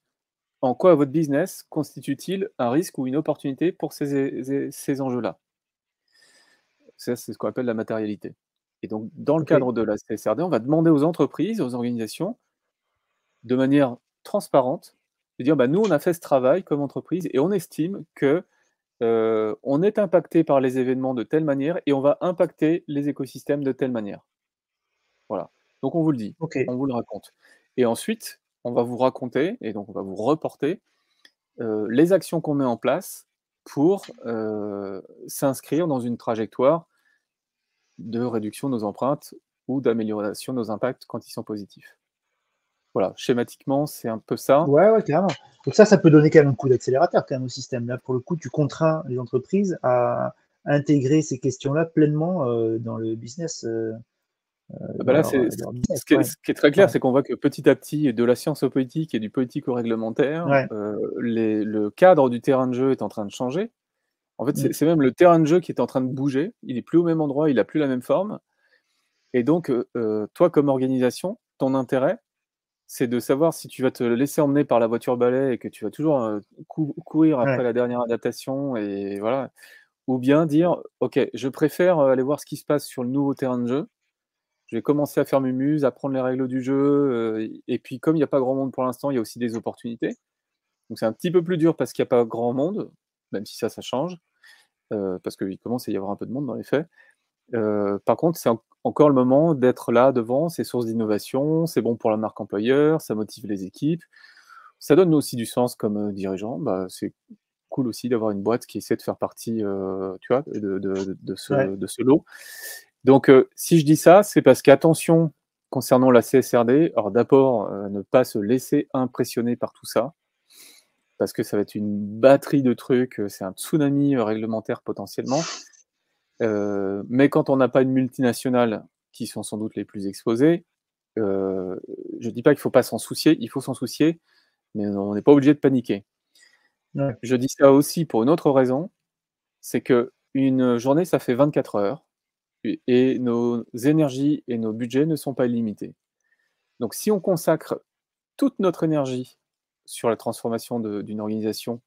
en quoi votre business constitue-t-il un risque ou une opportunité pour ces enjeux-là? Ça, c'est ce qu'on appelle la matérialité. Et donc, dans le Ok. cadre de la CSRD, on va demander aux entreprises, aux organisations, de manière transparente, de dire bah, nous, on a fait ce travail comme entreprise et on estime que on est impacté par les événements de telle manière et on va impacter les écosystèmes de telle manière. Voilà. Donc, on vous le dit, Ok. on vous le raconte. Et ensuite, on va vous raconter, et donc on va vous reporter les actions qu'on met en place pour s'inscrire dans une trajectoire de réduction de nos empreintes ou d'amélioration de nos impacts quand ils sont positifs. Voilà, schématiquement, c'est un peu ça. Ouais, ouais, carrément. Donc ça peut donner quand même un coup d'accélérateur quand même au système. Là, pour le coup, tu contrains les entreprises à intégrer ces questions-là pleinement dans le business, Ah bah dans là, leur business. ce qui est très clair, Ouais, c'est qu'on voit que petit à petit, de la science au politique et du politique au réglementaire, ouais. le cadre du terrain de jeu est en train de changer. En fait, Mm. c'est même le terrain de jeu qui est en train de bouger. Il est plus au même endroit, il a plus la même forme. Et donc, toi, comme organisation, ton intérêt, c'est de savoir si tu vas te laisser emmener par la voiture balai et que tu vas toujours, courir après Ouais, la dernière adaptation et voilà. Ou bien dire: «OK, je préfère, aller voir ce qui se passe sur le nouveau terrain de jeu. Je vais commencer à faire mes muses, apprendre les règles du jeu, et puis comme il y a pas grand monde pour l'instant, il y a aussi des opportunités». Donc c'est un petit peu plus dur parce qu'il y a pas grand monde, même si ça change, parce qu'il commence à y avoir un peu de monde dans les faits. Par contre, c'est encore le moment d'être là devant, c'est source d'innovation, c'est bon pour la marque employeur, ça motive les équipes, ça donne aussi du sens comme dirigeant. Bah, c'est cool aussi d'avoir une boîte qui essaie de faire partie, tu vois, Ouais. de ce lot. Donc, si je dis ça, c'est parce qu'attention concernant la CSRD, alors d'abord, ne pas se laisser impressionner par tout ça, parce que ça va être une batterie de trucs, c'est un tsunami réglementaire potentiellement. Mais quand on n'a pas une multinationale, qui sont sans doute les plus exposées, je dis pas qu'il faut pas s'en soucier, il faut s'en soucier, mais on n'est pas obligé de paniquer. Ouais. Je dis ça aussi pour une autre raison, c'est qu'une journée, ça fait 24 heures et nos énergies et nos budgets ne sont pas illimités. Donc si on consacre toute notre énergie sur la transformation d'une organisation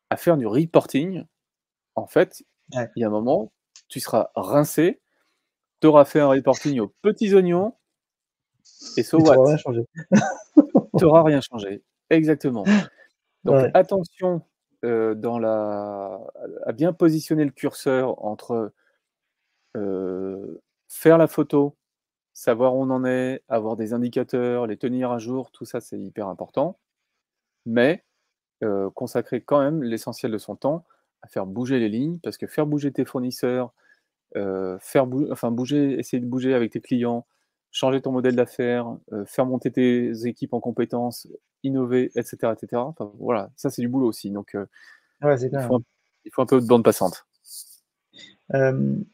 à faire du reporting, en fait, Ouais. il y a un moment, tu seras rincé, tu auras fait un reporting aux petits oignons et so Mais tu what? vas rien changer. Tu auras rien changé. Exactement. Donc Ouais. attention, à bien positionner le curseur entre, faire la photo, savoir où on en est, avoir des indicateurs, les tenir à jour, tout ça, c'est hyper important. Mais, consacrer quand même l'essentiel de son temps à faire bouger les lignes, parce que faire bouger tes fournisseurs, bouger essayer de bouger avec tes clients, changer ton modèle d'affaires, faire monter tes équipes en compétences, innover et cetera. Enfin voilà, ça c'est du boulot aussi, donc Ouais, c'est il clair. faut un peu de bande passante. Hem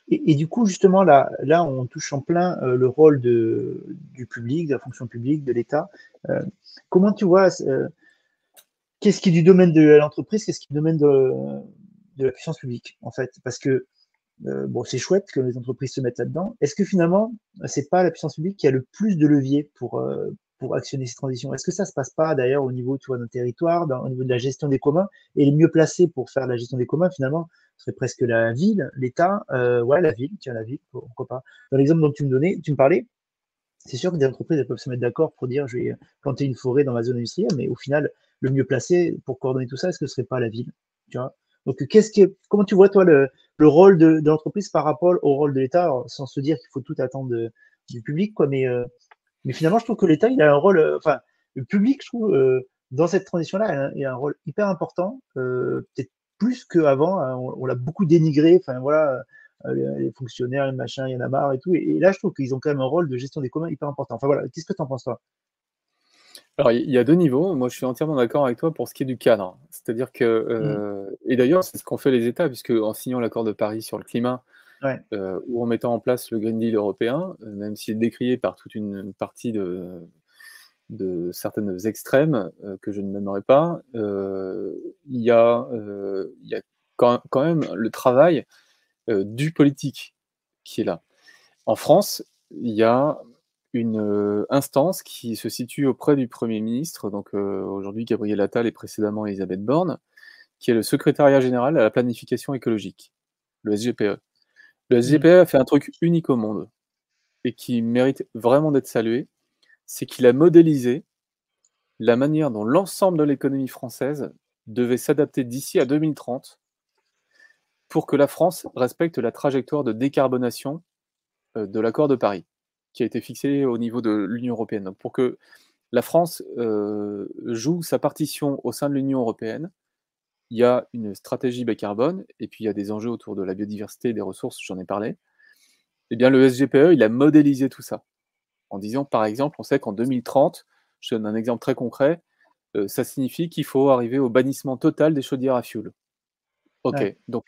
et du coup, justement, là, on touche en plein, le rôle du public, de la fonction publique, de l'État. Comment tu vois, qu'est-ce qui est du domaine de l'entreprise? Qu'est-ce qui est du domaine de la puissance publique, en fait? Parce que, bon, c'est chouette que les entreprises se mettent là-dedans. Est-ce que finalement, c'est pas la puissance publique qui a le plus de leviers pour actionner ces transitions? Est-ce que ça se passe pas d'ailleurs au niveau, tu vois, d'un territoire, au niveau de la gestion des communs? Et les mieux placés pour faire la gestion des communs, finalement, ce serait presque la ville, l'État, ouais, la ville, tiens, la ville, pourquoi pas? Dans l'exemple dont tu me parlais, c'est sûr que des entreprises, elles peuvent se mettre d'accord pour dire: «Je vais planter une forêt dans ma zone industrielle», mais au final, le mieux placé pour coordonner tout ça, est-ce que ce serait pas la ville? Tu vois? Donc, comment tu vois, toi, le rôle de l'entreprise par rapport au rôle de l'État? Alors, sans se dire qu'il faut tout attendre du public, quoi, mais finalement, je trouve que l'État, il a un rôle, enfin, le public, je trouve, dans cette transition-là, il a un rôle hyper important, peut-être plus qu'avant, hein, on l'a beaucoup dénigré, enfin voilà, les fonctionnaires, les machins, il y en a marre et tout. Et là, je trouve qu'ils ont quand même un rôle de gestion des communs hyper important. Enfin voilà, qu'est-ce que tu en penses, toi? Alors il y a 2 niveaux. Moi, je suis entièrement d'accord avec toi pour ce qui est du cadre. C'est-à-dire que, Mmh. et d'ailleurs, c'est ce qu'ont fait les États, puisque en signant l'accord de Paris sur le climat, Ouais, ou en mettant en place le Green Deal européen, même s'il est décrié par toute une partie de certaines extrêmes, que je ne nommerai pas, il y a quand même le travail, du politique qui est là. En France, il y a une, instance qui se situe auprès du Premier ministre, donc aujourd'hui Gabriel Attal et précédemment Elisabeth Borne, qui est le secrétariat général à la planification écologique, le SGPE. Le mmh, SGPE a fait un truc unique au monde et qui mérite vraiment d'être salué, c'est qu'il a modélisé la manière dont l'ensemble de l'économie française devait s'adapter d'ici à 2030 pour que la France respecte la trajectoire de décarbonation, de l'accord de Paris, qui a été fixé au niveau de l'Union européenne. Donc pour que la France, joue sa partition au sein de l'Union européenne, il y a une stratégie bas carbone et puis il y a des enjeux autour de la biodiversité et des ressources, j'en ai parlé. Eh bien, le SGPE, il a modélisé tout ça en disant, par exemple, on sait qu'en 2030, je donne un exemple très concret, ça signifie qu'il faut arriver au bannissement total des chaudières à fioul. OK, ouais, donc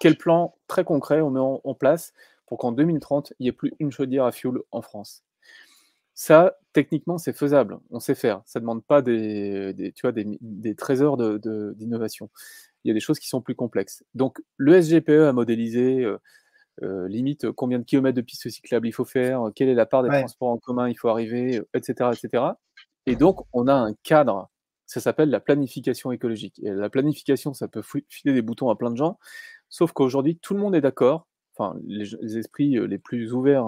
quel plan très concret on met en place pour qu'en 2030, il n'y ait plus une chaudière à fioul en France? Ça, techniquement, c'est faisable, on sait faire. Ça ne demande pas tu vois, des trésors d'innovation. Il y a des choses qui sont plus complexes. Donc le SGPE a modélisé, limite, combien de kilomètres de pistes cyclables il faut faire, quelle est la part des ouais, transports en commun il faut arriver, et cetera, et cetera. Et donc on a un cadre, ça s'appelle la planification écologique. Et la planification, ça peut filer des boutons à plein de gens, sauf qu'aujourd'hui, tout le monde est d'accord, enfin les esprits, les plus ouverts,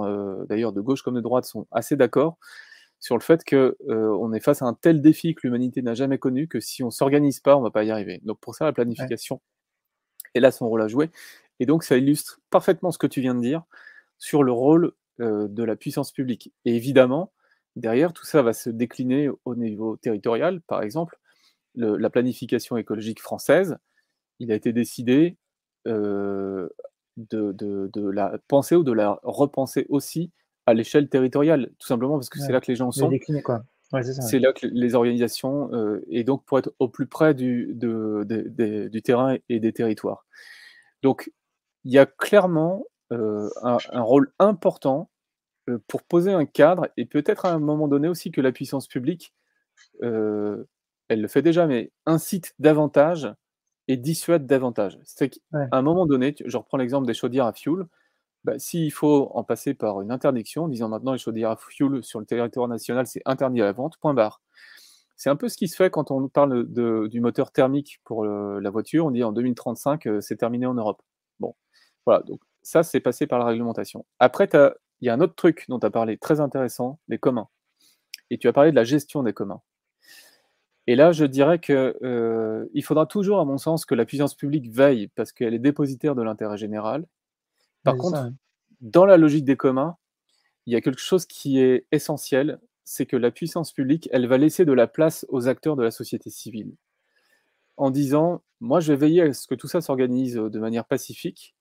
d'ailleurs de gauche comme de droite sont assez d'accord sur le fait que, on est face à un tel défi que l'humanité n'a jamais connu, que si on s'organise pas, on va pas y arriver. Donc pour ça, la ouais. planification, Elle a son rôle à jouer. Et donc, ça illustre parfaitement ce que tu viens de dire sur le rôle de la puissance publique. Et évidemment, derrière, tout ça va se décliner au niveau territorial. Par exemple, la planification écologique française, il a été décidé de la penser ou de la repenser aussi à l'échelle territoriale, tout simplement parce que c'est Ouais. là que les gens De sont, décliner, quoi. Ouais, c'est ça. c'est là que les organisations, et donc pour être au plus près du terrain et des territoires. Donc, il y a clairement un rôle important pour poser un cadre et peut-être à un moment donné aussi que la puissance publique, elle le fait déjà, mais incite davantage et dissuade davantage. C'est qu'à Ouais. un moment donné, je reprends l'exemple des chaudières à fioul, bah, s'il faut en passer par une interdiction, en disant maintenant les chaudières à fioul sur le territoire national, c'est interdit à la vente, point barre. C'est un peu ce qui se fait quand on parle du moteur thermique pour la voiture, on dit en 2035, c'est terminé en Europe. Bon, voilà, donc ça, c'est passé par la réglementation. Après, il y a un autre truc dont tu as parlé, très intéressant, les communs. Et tu as parlé de la gestion des communs. Et là, je dirais que il faudra toujours, à mon sens, que la puissance publique veille, parce qu'elle est dépositaire de l'intérêt général. Par Ouais, c'est ça, contre, ouais. dans la logique des communs, il y a quelque chose qui est essentiel, c'est que la puissance publique, elle va laisser de la place aux acteurs de la société civile, en disant, moi, je vais veiller à ce que tout ça s'organise de manière pacifique.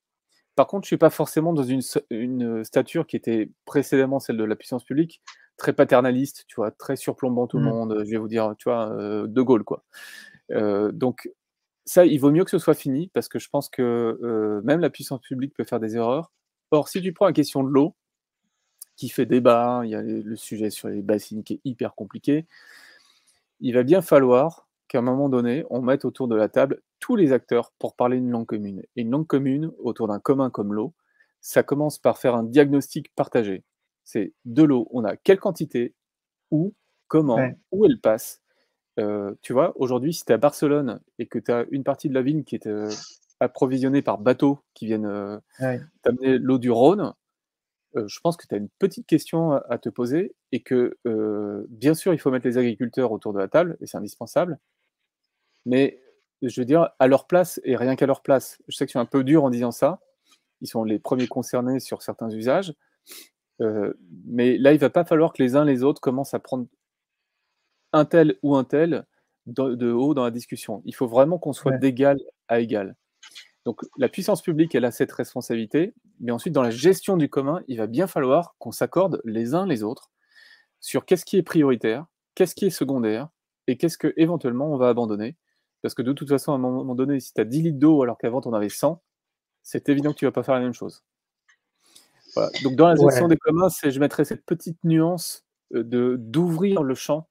Par contre, je ne suis pas forcément dans une stature qui était précédemment celle de la puissance publique, très paternaliste, tu vois, très surplombant tout le monde. Je vais vous dire, tu vois, De Gaulle, quoi. Donc, ça, il vaut mieux que ce soit fini, parce que je pense que même la puissance publique peut faire des erreurs. Or, si tu prends la question de l'eau, qui fait débat, il y a le sujet sur les bassines qui est hyper compliqué, il va bien falloir qu'à un moment donné, on mette autour de la table tous les acteurs pour parler une langue commune. Et une langue commune, autour d'un commun comme l'eau, ça commence par faire un diagnostic partagé. C'est de l'eau, on a quelle quantité, où, comment, Ouais. où elle passe. Tu vois, aujourd'hui, si tu es à Barcelone et que tu as une partie de la ville qui est approvisionnée par bateaux qui viennent Ouais. t'amener l'eau du Rhône, je pense que tu as une petite question à te poser et que, bien sûr, il faut mettre les agriculteurs autour de la table et c'est indispensable, mais je veux dire, à leur place et rien qu'à leur place. Je sais que je suis un peu dur en disant ça, ils sont les premiers concernés sur certains usages, mais là, il ne va pas falloir que les uns les autres commencent à prendre un tel ou un tel de haut dans la discussion. Il faut vraiment qu'on soit Ouais. d'égal à égal. Donc la puissance publique, elle a cette responsabilité, mais ensuite dans la gestion du commun, il va bien falloir qu'on s'accorde les uns les autres sur qu'est-ce qui est prioritaire, qu'est-ce qui est secondaire, et qu'est-ce que éventuellement on va abandonner. Parce que de toute façon, à un moment donné, si tu as 10 litres d'eau alors qu'avant tu en avais 100, c'est évident que tu ne vas pas faire la même chose. Voilà. Donc dans la gestion Ouais. des communs, je mettrais cette petite nuance d'ouvrir le champ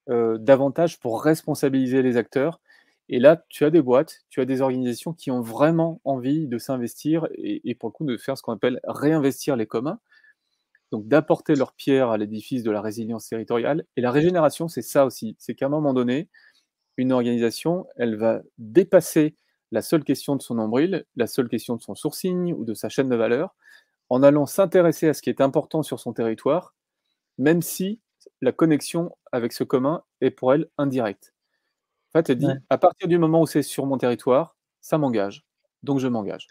davantage pour responsabiliser les acteurs. Et là, tu as des boîtes, tu as des organisations qui ont vraiment envie de s'investir et pour le coup de faire ce qu'on appelle réinvestir les communs, donc d'apporter leur pierre à l'édifice de la résilience territoriale. Et la régénération, c'est ça aussi, c'est qu'à un moment donné, une organisation, elle va dépasser la seule question de son nombril, la seule question de son sourcing ou de sa chaîne de valeur, en allant s'intéresser à ce qui est important sur son territoire, même si la connexion avec ce commun est pour elle indirecte. En fait, elle dit, Ouais. à partir du moment où c'est sur mon territoire, ça m'engage, donc je m'engage.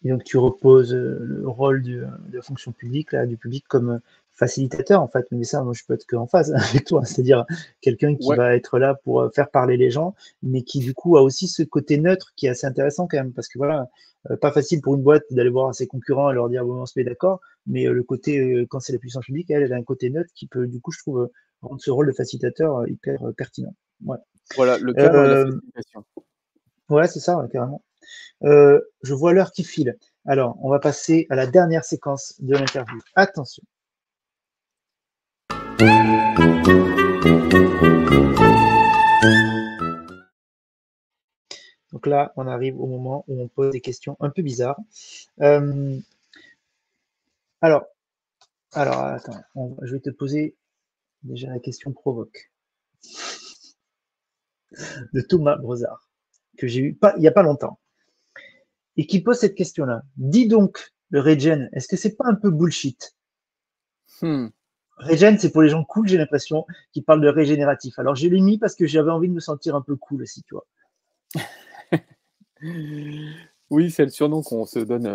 Et donc tu reposes le rôle de la fonction publique, là, du public comme facilitateur, en fait. Mais ça, moi, je peux être qu'en phase avec toi, c'est-à-dire quelqu'un qui Ouais, va être là pour faire parler les gens, mais qui du coup a aussi ce côté neutre qui est assez intéressant quand même, parce que voilà, pas facile pour une boîte d'aller voir ses concurrents et leur dire bon, on se met d'accord, mais le côté, quand c'est la puissance publique, elle a un côté neutre qui peut, du coup, je trouve, rendre ce rôle de facilitateur hyper pertinent. Ouais. voilà, le cadre et la facilitation. Ouais, c'est ça, ouais, carrément. Je vois l'heure qui file. Alors, on va passer à la dernière séquence de l'interview. Attention. Donc là, on arrive au moment où on pose des questions un peu bizarres. Alors, attends, je vais te poser déjà la question provoque de Thomas Brozard, que j'ai eu il n'y a pas longtemps, et qui pose cette question-là. Dis donc, le regen, est-ce que c'est pas un peu bullshit? Regen, c'est pour les gens cool, j'ai l'impression, qui parlent de régénératif. Alors, je l'ai mis parce que j'avais envie de me sentir un peu cool aussi, tu vois. Oui, c'est le surnom qu'on se donne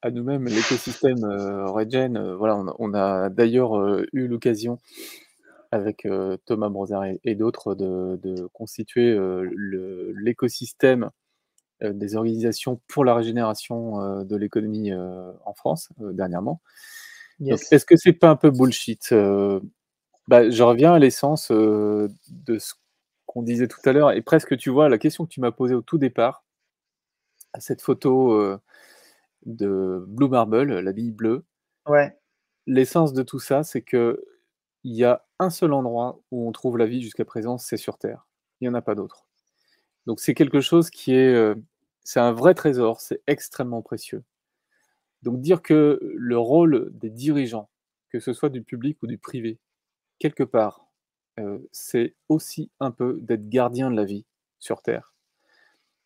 à nous-mêmes, l'écosystème Regen. Voilà, on a d'ailleurs eu l'occasion avec Thomas Brozard et d'autres de constituer l'écosystème des organisations pour la régénération de l'économie en France dernièrement. Donc, Yes. est-ce que c'est pas un peu bullshit? Bah, je reviens à l'essence de ce qu'on disait tout à l'heure, et presque, tu vois, la question que tu m'as posée au tout départ, à cette photo de Blue Marble, la bille bleue. Ouais. L'essence de tout ça, c'est que il y a un seul endroit où on trouve la vie jusqu'à présent, c'est sur Terre. Il n'y en a pas d'autre. Donc c'est quelque chose qui est, c'est un vrai trésor, c'est extrêmement précieux. Donc dire que le rôle des dirigeants, que ce soit du public ou du privé, quelque part, c'est aussi un peu d'être gardien de la vie sur Terre.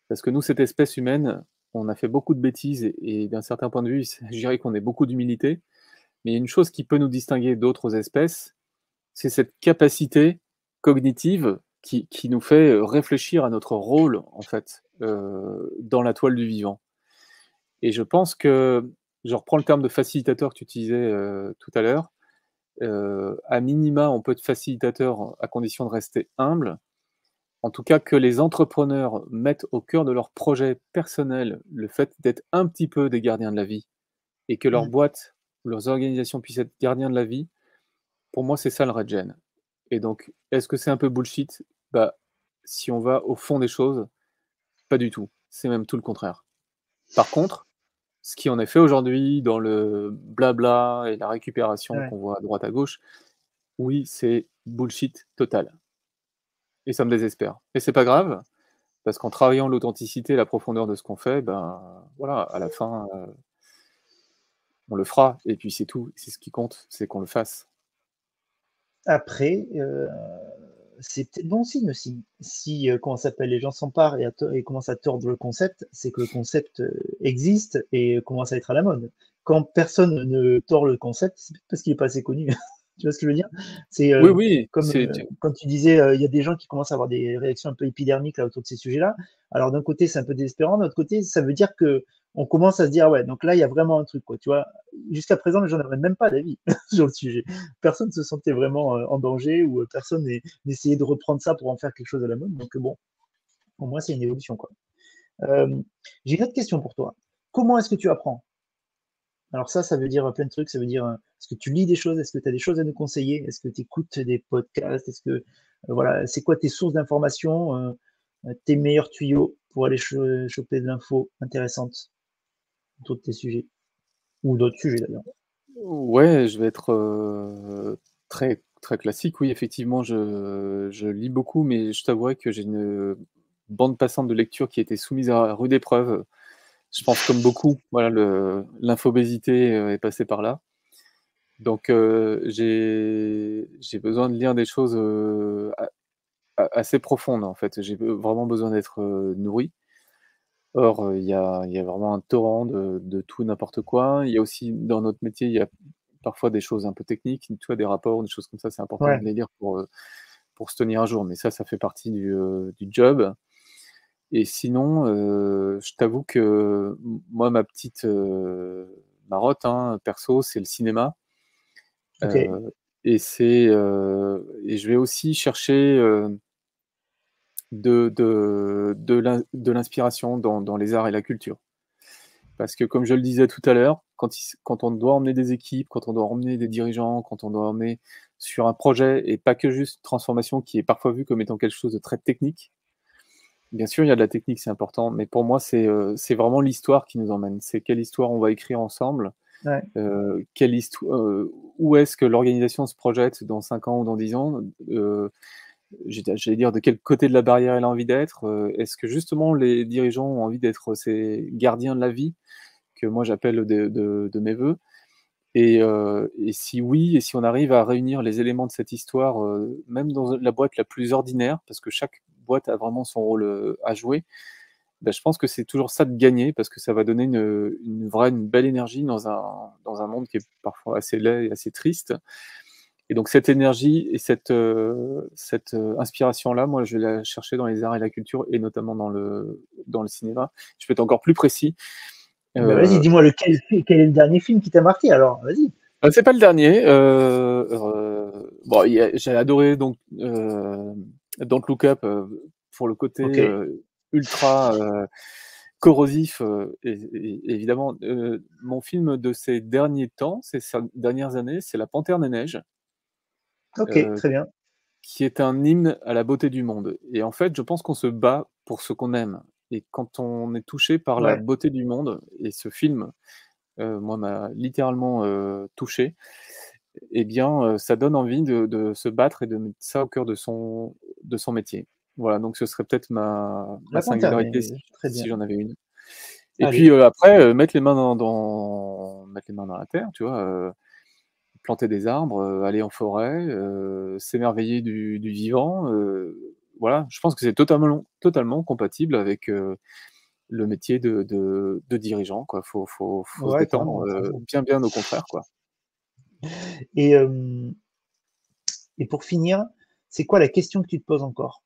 Parce que nous, cette espèce humaine, on a fait beaucoup de bêtises et d'un certain point de vue, je dirais qu'on ait beaucoup d'humilité. Mais il y a une chose qui peut nous distinguer d'autres espèces, c'est cette capacité cognitive qui nous fait réfléchir à notre rôle, en fait, dans la toile du vivant. Et je pense que, je reprends le terme de facilitateur que tu utilisais tout à l'heure, à minima, on peut être facilitateur à condition de rester humble. En tout cas, que les entrepreneurs mettent au cœur de leur projet personnel le fait d'être un petit peu des gardiens de la vie et que leurs Mm. boîtes, leurs organisations puissent être gardiens de la vie, pour moi, c'est ça le regen. Et donc, est-ce que c'est un peu bullshit? Bah, si on va au fond des choses, pas du tout. C'est même tout le contraire. Par contre, ce qui en est fait aujourd'hui dans le blabla et la récupération Ouais. qu'on voit à droite à gauche, oui, c'est bullshit total. Et ça me désespère. Et c'est pas grave, parce qu'en travaillant l'authenticité et la profondeur de ce qu'on fait, ben voilà, à la fin, on le fera. Et puis c'est tout. C'est ce qui compte, c'est qu'on le fasse. Après, c'est peut-être bon signe aussi. Si, comment ça s'appelle, les gens s'emparent et commencent à tordre le concept, c'est que le concept existe et commence à être à la mode. Quand personne ne tord le concept, c'est peut-être parce qu'il est pas assez connu. Tu vois ce que je veux dire? C'est Oui, oui, comme c'est quand tu disais, il y a des gens qui commencent à avoir des réactions un peu épidermiques là autour de ces sujets-là. Alors d'un côté, c'est un peu désespérant, d'un autre côté, ça veut dire que on commence à se dire, ah ouais, donc là, il y a vraiment un truc, quoi. Tu vois, jusqu'à présent, les gens n'avaient même pas d'avis sur le sujet. Personne ne se sentait vraiment en danger ou personne n'essayait de reprendre ça pour en faire quelque chose à la mode. Donc bon, au moins c'est une évolution, quoi. Euh, j'ai une autre question pour toi. Comment est-ce que tu apprends? Alors ça veut dire plein de trucs. Ça veut dire, est-ce que tu lis des choses? Est-ce que tu as des choses à nous conseiller? Est-ce que tu écoutes des podcasts? Est-ce que, voilà, c'est quoi tes sources d'informations, tes meilleurs tuyaux pour aller choper de l'info intéressante autour de tes sujets? Ou d'autres sujets d'ailleurs. ouais, je vais être très, très classique. Oui, effectivement, je lis beaucoup, mais je t'avouerai que j'ai une bande passante de lecture qui a été soumise à rude épreuve. Je pense comme beaucoup, voilà, l'infobésité est passée par là. Donc j'ai besoin de lire des choses assez profondes, en fait. J'ai vraiment besoin d'être nourri. Or, il y a vraiment un torrent de tout et n'importe quoi. Il y a aussi, dans notre métier, il y a parfois des choses un peu techniques, tu vois, des rapports, des choses comme ça, c'est important Ouais, de les lire pour se tenir à jour. Mais ça fait partie du job. Et sinon, je t'avoue que moi, ma petite marotte, hein, perso, c'est le cinéma. ok. Et et je vais aussi chercher de l'inspiration dans les arts et la culture. Parce que comme je le disais tout à l'heure, quand on doit emmener des équipes, quand on doit emmener des dirigeants, quand on doit emmener sur un projet, et pas que juste transformation qui est parfois vue comme étant quelque chose de très technique. Bien sûr, il y a de la technique, c'est important, mais pour moi, c'est vraiment l'histoire qui nous emmène. C'est quelle histoire on va écrire ensemble, Ouais, où est-ce que l'organisation se projette dans 5 ans ou dans 10 ans, j'allais dire de quel côté de la barrière elle a envie d'être, est-ce que justement les dirigeants ont envie d'être ces gardiens de la vie, que moi j'appelle de mes voeux, et si oui, et si on arrive à réunir les éléments de cette histoire, même dans la boîte la plus ordinaire, parce que chaque boîte a vraiment son rôle à jouer, bah, je pense que c'est toujours ça de gagner, parce que ça va donner une belle énergie dans un monde qui est parfois assez laid et assez triste. Et donc cette énergie et cette inspiration-là, moi, je vais la chercher dans les arts et la culture, et notamment dans le cinéma. Je peux être encore plus précis. Ben vas-y, dis-moi quel est le dernier film qui t'a marqué alors, vas-y. C'est pas le dernier. Bon, j'ai adoré donc Don't Look Up pour le côté Ok. ultra corrosif. Et évidemment, mon film de ces derniers temps, ces dernières années, c'est La Panthère des Neiges, Ok, euh, très bien. qui est un hymne à la beauté du monde. Et en fait, je pense qu'on se bat pour ce qu'on aime. Et quand on est touché par la Ouais, beauté du monde, et ce film, moi, m'a littéralement touché, eh bien, ça donne envie de se battre et de mettre ça au cœur de son métier. Voilà, donc ce serait peut-être ma La Panthère des singularité Neiges, très si bien. j'en avais une. Et puis Allez, après, mettre les mains mettre les mains dans la terre, tu vois, planter des arbres, aller en forêt, s'émerveiller du vivant. Voilà, je pense que c'est totalement compatible avec le métier de dirigeant, quoi. Faut se ouais, détendre, carrément, carrément. bien au contraire, quoi. Et, et pour finir, c'est quoi la question que tu te poses encore?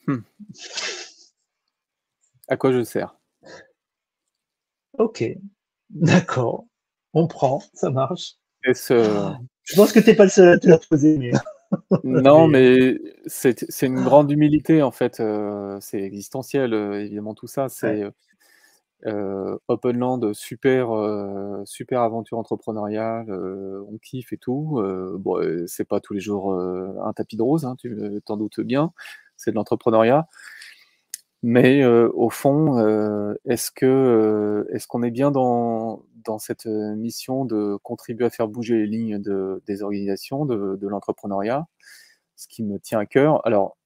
Mmh. À quoi je sers? Ok, d'accord, on prend, ça marche. Est-ce, Je pense que t'es pas le seul à te la poser, mais, non, mais mais c'est une grande humilité, en fait, c'est existentiel, évidemment tout ça. ouais, C'est, Openland, super aventure entrepreneuriale, on kiffe et tout. Bon, c'est pas tous les jours, un tapis de rose, hein, tu t'en doutes bien. C'est de l'entrepreneuriat. Mais, au fond, est-ce qu'on est bien dans cette, mission de contribuer à faire bouger les lignes des organisations, de l'entrepreneuriat? Ce qui me tient à cœur. Alors,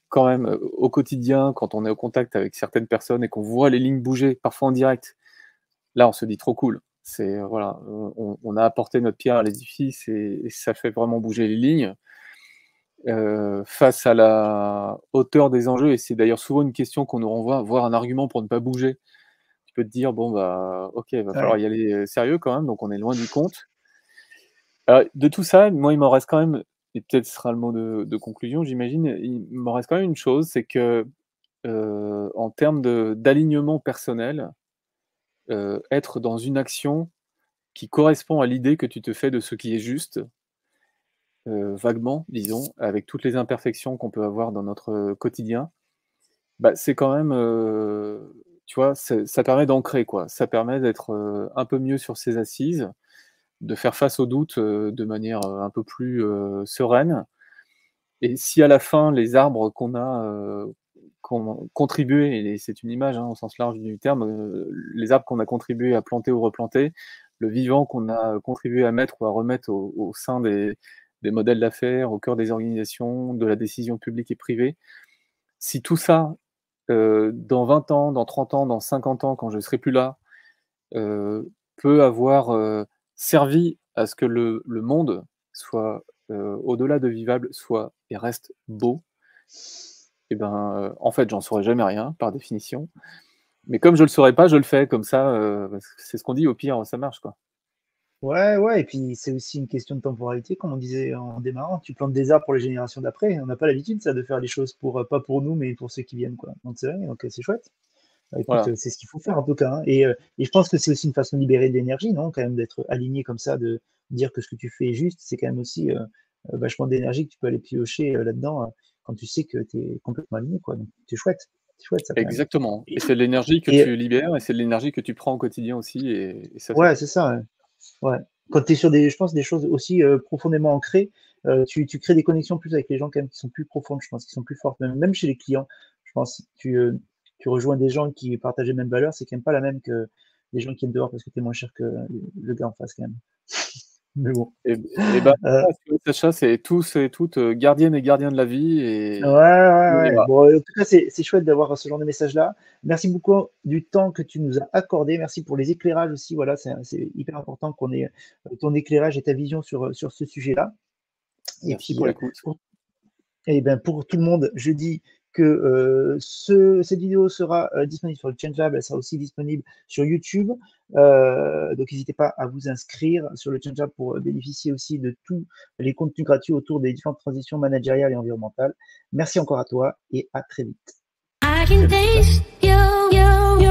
quand même, au quotidien, quand on est au contact avec certaines personnes et qu'on voit les lignes bouger, parfois en direct, là, on se dit: «Trop cool». C'est, voilà, on a apporté notre pierre à l'édifice, et ça fait vraiment bouger les lignes. Face à la hauteur des enjeux, et c'est d'ailleurs souvent une question qu'on nous renvoie, voire un argument pour ne pas bouger. Tu peux te dire: «Bon, bah, OK, va falloir ouais, y aller, sérieux quand même», donc on est loin du compte. De tout ça, moi, il m'en reste quand même, et peut-être ce sera le mot de conclusion, j'imagine, il m'en reste quand même une chose, c'est que, en termes d'alignement personnel, être dans une action qui correspond à l'idée que tu te fais de ce qui est juste, vaguement, disons, avec toutes les imperfections qu'on peut avoir dans notre, quotidien, bah, c'est quand même, tu vois, ça permet d'ancrer, quoi. Ça permet d'être, un peu mieux sur ses assises, de faire face aux doutes, de manière, un peu plus, sereine. Et si à la fin, les arbres qu'on a, contribué, et c'est une image, hein, au sens large du terme, les arbres qu'on a contribué à planter ou replanter, le vivant qu'on a contribué à mettre ou à remettre au sein des modèles d'affaires, au cœur des organisations, de la décision publique et privée. Si tout ça, dans 20 ans, dans 30 ans, dans 50 ans, quand je ne serai plus là, peut avoir, servi à ce que le monde soit, au-delà de vivable, soit et reste beau, et ben, en fait, j'en saurais jamais rien, par définition. Mais comme je le saurais pas, je le fais comme ça, parce que c'est ce qu'on dit, au pire, ça marche, quoi. ouais, ouais, et puis c'est aussi une question de temporalité, comme on disait en démarrant. Tu plantes des arbres pour les générations d'après. On n'a pas l'habitude, ça, de faire les choses pour, pas pour nous, mais pour ceux qui viennent, quoi. Donc c'est vrai, donc c'est chouette. Bah, écoute, Voilà, c'est ce qu'il faut faire en tout cas, hein. Et je pense que c'est aussi une façon de libérer de l'énergie, non? Quand même d'être aligné comme ça, de dire que ce que tu fais est juste, c'est quand même aussi vachement d'énergie que tu peux aller piocher là-dedans quand tu sais que tu es complètement aligné, quoi. Donc c'est chouette ça quand même. exactement. Et Et, c'est de l'énergie que et, tu libères, et c'est de l'énergie que tu prends au quotidien aussi, et ça, c'est ouais, top. c'est ça. Ouais. Ouais. Quand tu es sur des, je pense, des choses aussi profondément ancrées, tu crées des connexions plus avec les gens quand même qui sont plus profondes, je pense, qui sont plus fortes, même chez les clients. Je pense, tu rejoins des gens qui partagent les mêmes valeurs, c'est quand même pas la même que les gens qui viennent dehors parce que tu es moins cher que le gars en face quand même. Mais bon. Et bah, Euh, Sacha, c'est tous et toutes, gardiennes et gardiens de la vie, ouais, ouais, on y ouais. va. Bon, en tout cas, c'est chouette d'avoir ce genre de message-là. Merci beaucoup du temps que tu nous as accordé. Merci pour les éclairages aussi. Voilà, c'est hyper important qu'on ait ton éclairage et ta vision sur ce sujet-là. Et Merci puis, pour l'écoute. pour, eh ben, pour tout le monde, je dis que cette vidéo sera disponible sur le Changelab, elle sera aussi disponible sur YouTube. Donc n'hésitez pas à vous inscrire sur le Changelab pour bénéficier aussi de tous les contenus gratuits autour des différentes transitions managériales et environnementales. Merci encore à toi et à très vite. I can taste your